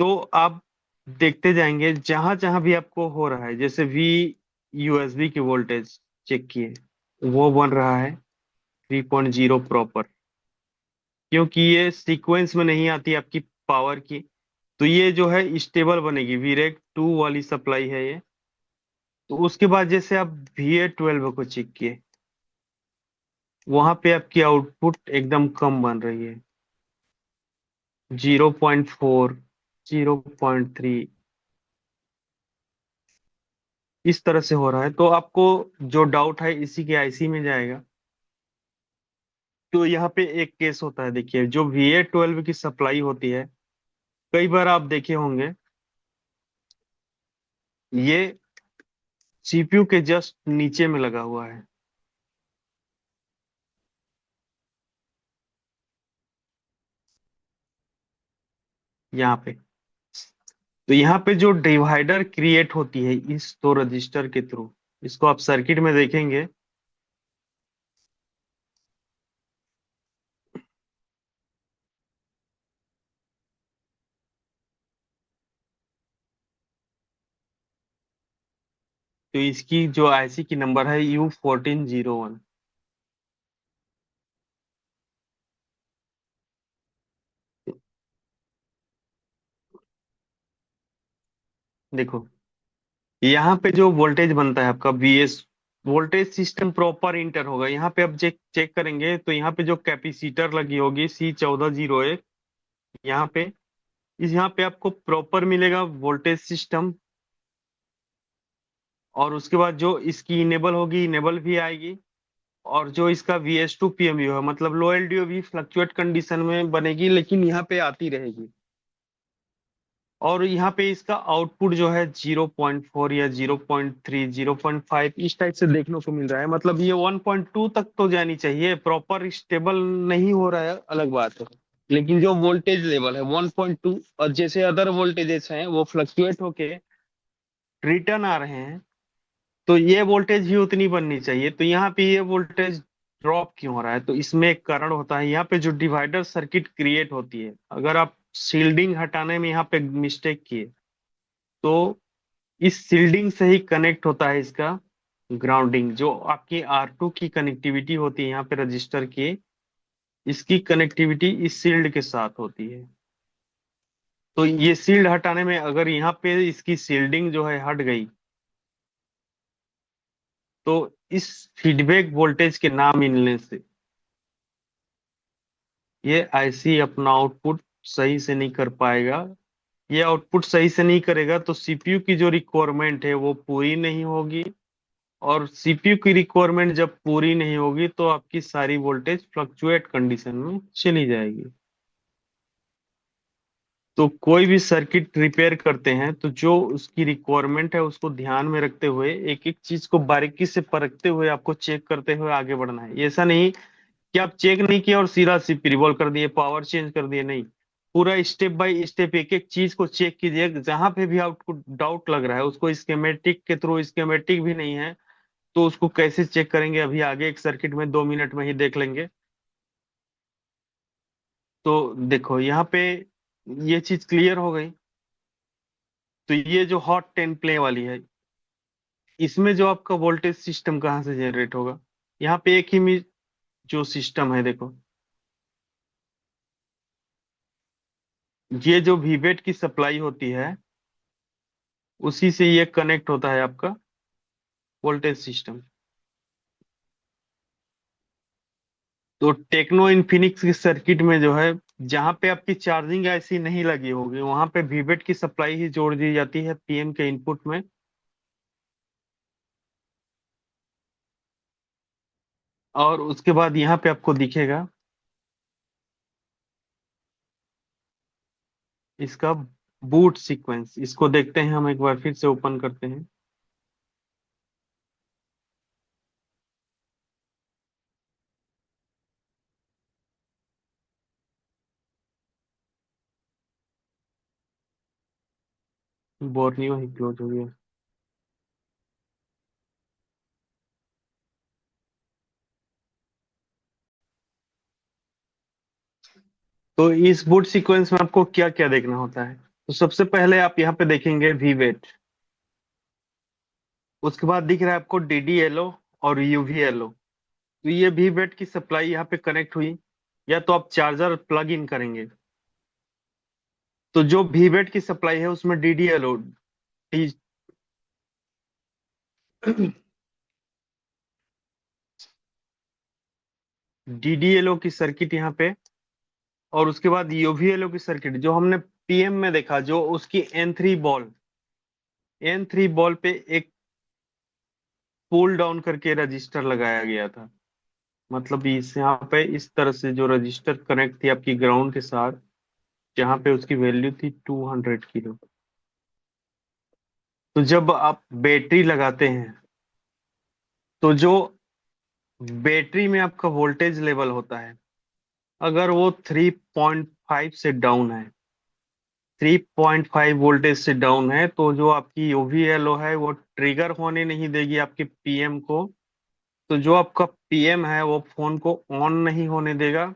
A: तो आप देखते जाएंगे जहां जहां भी आपको हो रहा है, जैसे यूएसबी की वोल्टेज चेक किए, वो बन रहा है 3.0 प्रॉपर, क्योंकि ये सीक्वेंस में नहीं आती आपकी पावर की। तो ये जो है स्टेबल बनेगी, VREC2 वाली सप्लाई है ये। तो उसके बाद जैसे आप VA12 को चेक किए, वहां पे आपकी आउटपुट एकदम कम बन रही है, 0.4, 0.3, इस तरह से हो रहा है। तो आपको जो डाउट है इसी के आईसी में जाएगा। तो यहाँ पे एक केस होता है, देखिए जो VA12 की सप्लाई होती है, कई बार आप देखे होंगे ये सीपीयू के जस्ट नीचे में लगा हुआ है, यहाँ पे। तो यहाँ पे जो डिवाइडर क्रिएट होती है इस दो रजिस्टर के थ्रू, इसको आप सर्किट में देखेंगे। तो इसकी जो आईसी की नंबर है U1401। देखो यहाँ पे जो वोल्टेज बनता है आपका VS, voltage system proper inter होगा। यहाँ पे आप चेक चेक करेंगे तो यहाँ पे जो कैपेसिटर लगी होगी C1401, यहाँ पे, इस यहाँ पे आपको प्रॉपर मिलेगा वोल्टेज सिस्टम। और उसके बाद जो इसकी इनेबल होगी, इनेबल भी आएगी। और जो इसका VS2 PMU है, मतलब लो एलडीओ भी फ्लक्चुएट कंडीशन में बनेगी, लेकिन यहाँ पे आती रहेगी। और यहाँ पे इसका आउटपुट जो है 0.4 या 0.3, 0.5 इस टाइप से देखने को मिल रहा है। मतलब ये 1.2 तक तो जानी चाहिए, प्रॉपर स्टेबल नहीं हो रहा है अलग बात है, लेकिन जो वोल्टेज लेवल है 1.2, और जैसे अदर वोल्टेजेस हैं वो फ्लक्चुएट होके रिटर्न आ रहे हैं, तो ये वोल्टेज भी उतनी बननी चाहिए। तो यहाँ पे ये वोल्टेज ड्रॉप क्यों हो रहा है, तो इसमें एक कारण होता है, यहाँ पे जो डिवाइडर सर्किट क्रिएट होती है, अगर आप शील्डिंग हटाने में यहाँ पे मिस्टेक किए तो इस शील्डिंग से ही कनेक्ट होता है इसका ग्राउंडिंग, जो आपकी R2 की कनेक्टिविटी होती है यहाँ पे रजिस्टर की, इसकी कनेक्टिविटी इस शील्ड के साथ होती है। तो ये शील्ड हटाने में अगर यहाँ पे इसकी शील्डिंग जो है हट गई, तो इस फीडबैक वोल्टेज के ना मिलने से ये आईसी अपना आउटपुट सही से नहीं कर पाएगा। ये आउटपुट सही से नहीं करेगा तो सीपीयू की जो रिक्वायरमेंट है वो पूरी नहीं होगी, और सीपीयू की रिक्वायरमेंट जब पूरी नहीं होगी तो आपकी सारी वोल्टेज फ्लक्चुएट कंडीशन में चली जाएगी। तो कोई भी सर्किट रिपेयर करते हैं तो जो उसकी रिक्वायरमेंट है उसको ध्यान में रखते हुए एक एक चीज को बारीकी से परखते हुए आपको चेक करते हुए आगे बढ़ना है। ऐसा नहीं कि आप चेक नहीं किया और सीधा सीपी रिवॉल्व कर दिए, पावर चेंज कर दिए, नहीं। पूरा स्टेप बाय स्टेप एक एक चीज को चेक कीजिए। जहां पे भी आपको डाउट लग रहा है उसको स्कीमेटिक के थ्रू, स्कीमेटिक भी नहीं है तो उसको कैसे चेक करेंगे अभी आगे एक सर्किट में 2 मिनट में ही देख लेंगे। तो देखो यहाँ पे ये चीज क्लियर हो गई। तो ये जो हॉट 10 प्ले वाली है, इसमें जो आपका वोल्टेज सिस्टम कहाँ से जनरेट होगा? यहाँ पे एक ही में जो सिस्टम है देखो, ये जो वीवेट की सप्लाई होती है उसी से ये कनेक्ट होता है आपका वोल्टेज सिस्टम। तो टेक्नो इन्फिनिक्स के सर्किट में जो है, जहां पे आपकी चार्जिंग ऐसी नहीं लगी होगी वहां पे वीवेट की सप्लाई ही जोड़ दी जाती है पीएम के इनपुट में। और उसके बाद यहाँ पे आपको दिखेगा इसका बूट सीक्वेंस। इसको देखते हैं हम, एक बार फिर से ओपन करते हैं। बोर्नियो ही क्लोज हो गया। तो इस बूट सीक्वेंस में आपको क्या क्या देखना होता है? तो सबसे पहले आप यहाँ पे देखेंगे वीवेट। उसके बाद दिख रहा है आपको डीडीएलओ और यूवीएलओ। तो ये वीवेट की सप्लाई यहाँ पे कनेक्ट हुई, या तो आप चार्जर प्लग इन करेंगे। तो जो वीवेट की सप्लाई है उसमें डीडीएलओ डीडीएलओ की सर्किट यहाँ पे, और उसके बाद यूवीएलओ की सर्किट जो हमने पीएम में देखा, जो उसकी एन थ्री बॉल पे एक पुल डाउन करके रजिस्टर लगाया गया था। मतलब इस यहाँ पे इस तरह से जो रजिस्टर कनेक्ट थी आपकी ग्राउंड के साथ, जहाँ पे उसकी वैल्यू थी 200 किलो। तो जब आप बैटरी लगाते हैं तो जो बैटरी में आपका वोल्टेज लेवल होता है, अगर वो 3.5 से डाउन है, 3.5 वोल्टेज से डाउन है, तो जो आपकी यूवीएलओ है वो ट्रिगर होने नहीं देगी आपके पीएम को। तो जो आपका पीएम है वो फोन को ऑन नहीं होने देगा।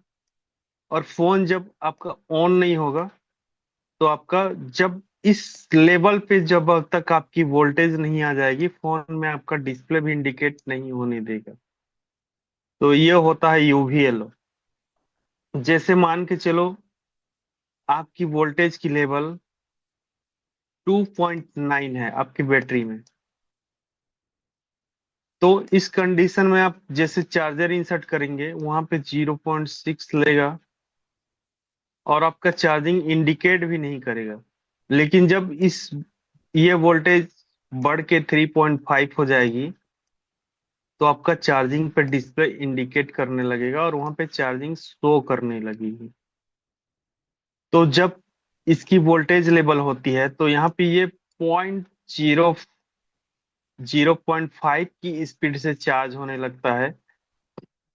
A: और फोन जब आपका ऑन नहीं होगा तो आपका, जब इस लेवल पे जब तक आपकी वोल्टेज नहीं आ जाएगी फोन में, आपका डिस्प्ले भी इंडिकेट नहीं होने देगा। तो ये होता है यूवीएलओ। जैसे मान के चलो आपकी वोल्टेज की लेवल 2.9 है आपकी बैटरी में, तो इस कंडीशन में आप जैसे चार्जर इंसर्ट करेंगे वहां पे 0.6 लेगा और आपका चार्जिंग इंडिकेट भी नहीं करेगा। लेकिन जब ये वोल्टेज बढ़ के 3.5 हो जाएगी तो आपका चार्जिंग पे डिस्प्ले इंडिकेट करने लगेगा और वहां पे चार्जिंग शो करने लगेगी। तो जब इसकी वोल्टेज लेवल होती है तो यहाँ पे ये 0.5 की स्पीड से चार्ज होने लगता है।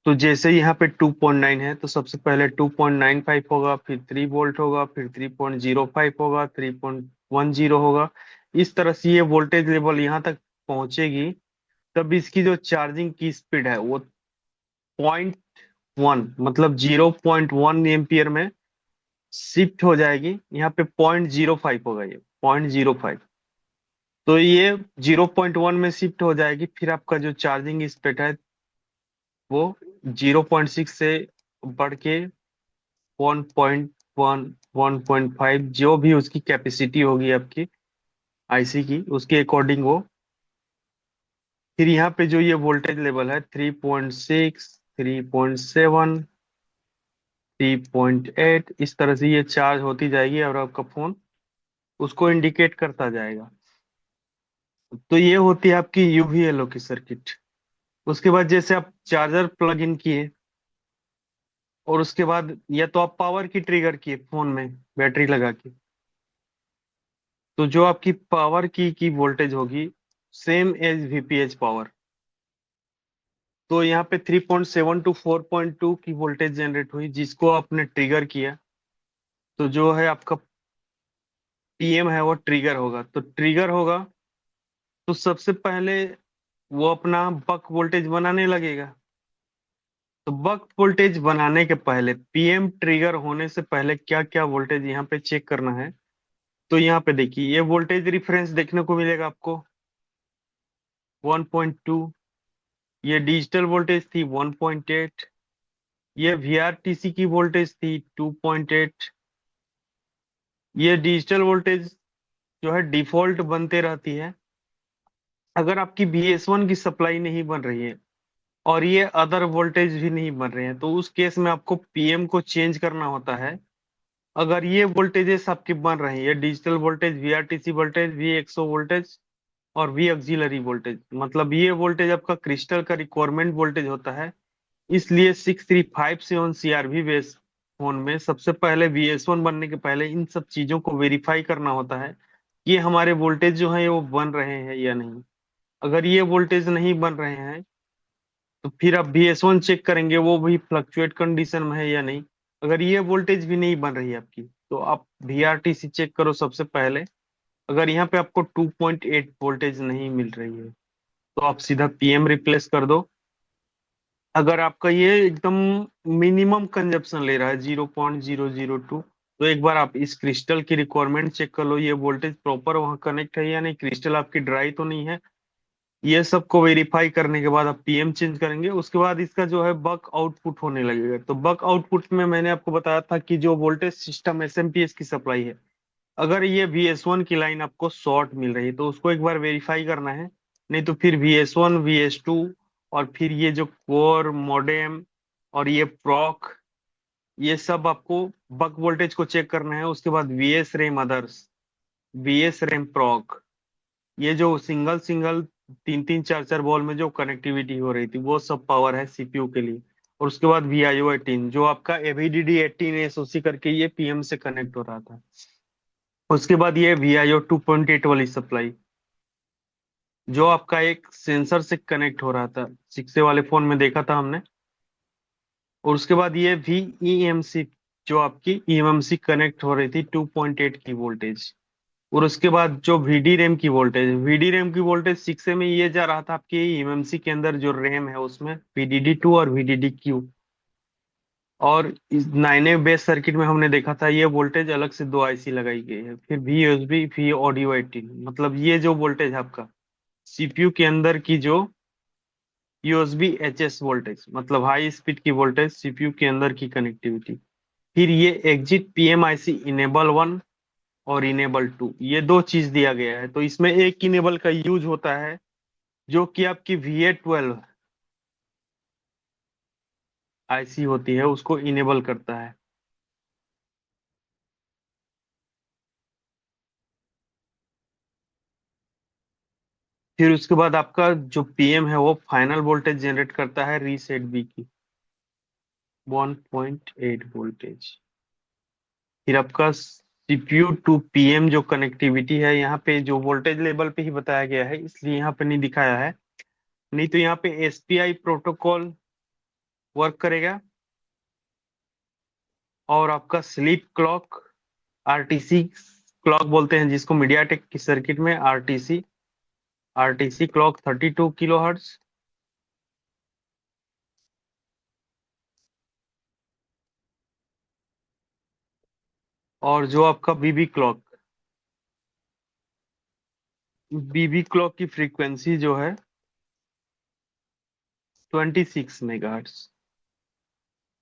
A: तो जैसे यहाँ पे 2.9 है तो सबसे पहले 2.95 होगा, फिर 3 वोल्ट होगा, फिर 3.05 होगा, 3.10 होगा। इस तरह से ये वोल्टेज लेवल यहाँ तक पहुंचेगी। तब इसकी जो चार्जिंग की स्पीड है वो 0.1, मतलब 0.1 एम्पियर में शिफ्ट हो जाएगी। यहाँ पे 0.05 होगा, ये 0.05। तो ये 0.1 में शिफ्ट हो जाएगी, फिर आपका जो चार्जिंग स्पीड है वो 0.6 से बढ़ के 1.1, 1.5, जो भी उसकी कैपेसिटी होगी आपकी आईसी की, उसके अकॉर्डिंग वो। फिर यहाँ पे जो ये वोल्टेज लेवल है 3.6, 3.7, 3.8, इस तरह से ये चार्ज होती जाएगी और आपका फोन उसको इंडिकेट करता जाएगा। तो ये होती है आपकी यूवीएलओ की सर्किट। उसके बाद जैसे आप चार्जर प्लग इन किए और उसके बाद या तो आप पावर की ट्रिगर किए फोन में बैटरी लगा के, तो जो आपकी पावर की वोल्टेज होगी सेम एज वीपीएच पावर। तो यहाँ पे 3.7 टू 4.2 की वोल्टेज जनरेट हुई जिसको आपने ट्रिगर किया। तो जो है आपका पीएम है वो ट्रिगर होगा। तो ट्रिगर होगा तो सबसे पहले वो अपना बक वोल्टेज बनाने लगेगा। तो बक वोल्टेज बनाने के पहले पीएम ट्रिगर होने से पहले क्या क्या वोल्टेज यहाँ पे चेक करना है। तो यहाँ पे देखिए ये वोल्टेज रिफरेंस देखने को मिलेगा आपको 1.2। ये डिजिटल वोल्टेज थी 1.8। ये वीआरटीसी की वोल्टेज थी 2.8। ये डिजिटल वोल्टेज जो है डिफॉल्ट बनते रहती है अगर आपकी BS1 की सप्लाई नहीं बन रही है और ये अदर वोल्टेज भी नहीं बन रहे हैं, तो उस केस में आपको पीएम को चेंज करना होता है। अगर ये वोल्टेजेस आपके बन रहे हैं, ये डिजिटल वोल्टेज, वीआरटीसी वोल्टेज, वी100 वोल्टेज और वी ऑक्सिलरी वोल्टेज, मतलब ये वोल्टेज आपका क्रिस्टल का रिक्वायरमेंट वोल्टेज होता है। इसलिए 63571 सीआरवी बेस फोन में सबसे पहले VS1 बनने के पहले इन सब चीजों को वेरीफाई करना होता है कि हमारे वोल्टेज जो है वो बन रहे हैं या नहीं। अगर ये वोल्टेज नहीं बन रहे हैं तो फिर आप VS1 चेक करेंगे वो भी फ्लक्चुएट कंडीशन में है या नहीं। अगर ये वोल्टेज भी नहीं बन रही है आपकी तो आप VRTC चेक करो सबसे पहले। अगर यहाँ पे आपको 2.8 वोल्टेज नहीं मिल रही है तो आप सीधा पीएम रिप्लेस कर दो। अगर आपका ये एकदम मिनिमम कंजप्शन ले रहा है 0.002, तो एक बार आप इस क्रिस्टल की रिक्वायरमेंट चेक कर लो, ये वोल्टेज प्रॉपर वहां कनेक्ट है या नहीं, क्रिस्टल आपकी ड्राई तो नहीं है। ये सबको वेरीफाई करने के बाद आप पीएम चेंज करेंगे। उसके बाद इसका जो है बक आउटपुट होने लगेगा। तो बक आउटपुट में मैंने आपको बताया था कि जो वोल्टेज सिस्टम एसएमपीएस की सप्लाई है, अगर ये VS1 की लाइन आपको शॉर्ट मिल रही है तो उसको एक बार वेरीफाई करना है। नहीं तो फिर VS1, VS2 और फिर ये जो कोर मॉडेम और ये प्रॉक, ये सब आपको बक वोल्टेज को चेक करना है। उसके बाद VS रैम अदर्स, VS रैम प्रॉक, ये जो सिंगल सिंगल तीन तीन चार चार बॉल में जो कनेक्टिविटी हो रही थी वो सब पावर है सीपीयू के लिए। और उसके बाद VIO18 जो आपका AVDD18 SoC करके ये पीएम से कनेक्ट हो रहा था। उसके बाद ये VIO 2.8 वाली सप्लाई जो आपका एक सेंसर से कनेक्ट हो रहा था, 6 वाले फोन में देखा था हमने। और उसके बाद ये VEMC जो आपकी EMMC कनेक्ट हो रही थी 2.8 की वोल्टेज। और उसके बाद जो VD रैम की वोल्टेज 6 में ये जा रहा था आपकी EMMC के अंदर जो रैम है उसमें VDD2 और VDDQ। और इस 9A बेस सर्किट में हमने देखा था ये वोल्टेज अलग से दो आईसी लगाई गई है। फिर VUSB, V ऑडियो 18, मतलब ये जो वोल्टेज है आपका सीपीयू के अंदर की जो यूएसबी HS वोल्टेज, मतलब हाई स्पीड की वोल्टेज सीपीयू के अंदर की कनेक्टिविटी। फिर ये एग्जिट PMIC इनेबल 1 और इनेबल 2, ये दो चीज दिया गया है। तो इसमें एक इनेबल का यूज होता है जो कि आपकी VA12 आईसी होती है उसको इनेबल करता है। फिर उसके बाद आपका जो पीएम है वो फाइनल वोल्टेज जनरेट करता है रीसेट बी की 1.8 वोल्टेज। फिर आपका सीपीयू टू पीएम जो कनेक्टिविटी है, यहाँ पे जो वोल्टेज लेवल पे ही बताया गया है इसलिए यहाँ पे नहीं दिखाया है। नहीं तो यहाँ पे एसपीआई प्रोटोकॉल वर्क करेगा। और आपका स्लीप क्लॉक, आरटीसी क्लॉक बोलते हैं जिसको, मीडियाटेक की सर्किट में आरटीसी, आरटीसी क्लॉक 32 kHz। और जो आपका बीबी क्लॉक की फ्रीक्वेंसी जो है 26 MHz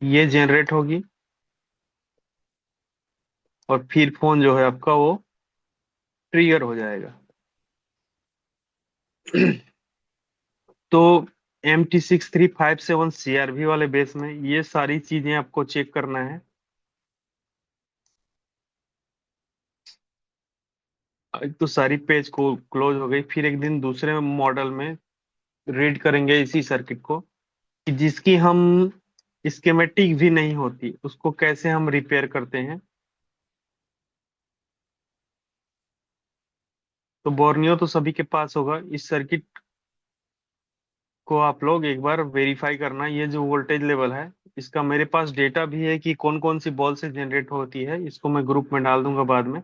A: ये जनरेट होगी। और फिर फोन जो है आपका वो ट्रिगर हो जाएगा। तो MT6357 CRV वाले बेस में ये सारी चीजें आपको चेक करना है। एक तो सारी पेज को क्लोज हो गई, फिर एक दिन दूसरे मॉडल में रीड करेंगे इसी सर्किट को, कि जिसकी हम स्कीमेटिक भी नहीं होती उसको कैसे हम रिपेयर करते हैं। तो बोर्नियो तो सभी के पास होगा। इस सर्किट को आप लोग एक बार वेरीफाई करना, ये जो वोल्टेज लेवल है इसका मेरे पास डेटा भी है कि कौन कौन सी बॉल से जनरेट होती है, इसको मैं ग्रुप में डाल दूंगा बाद में।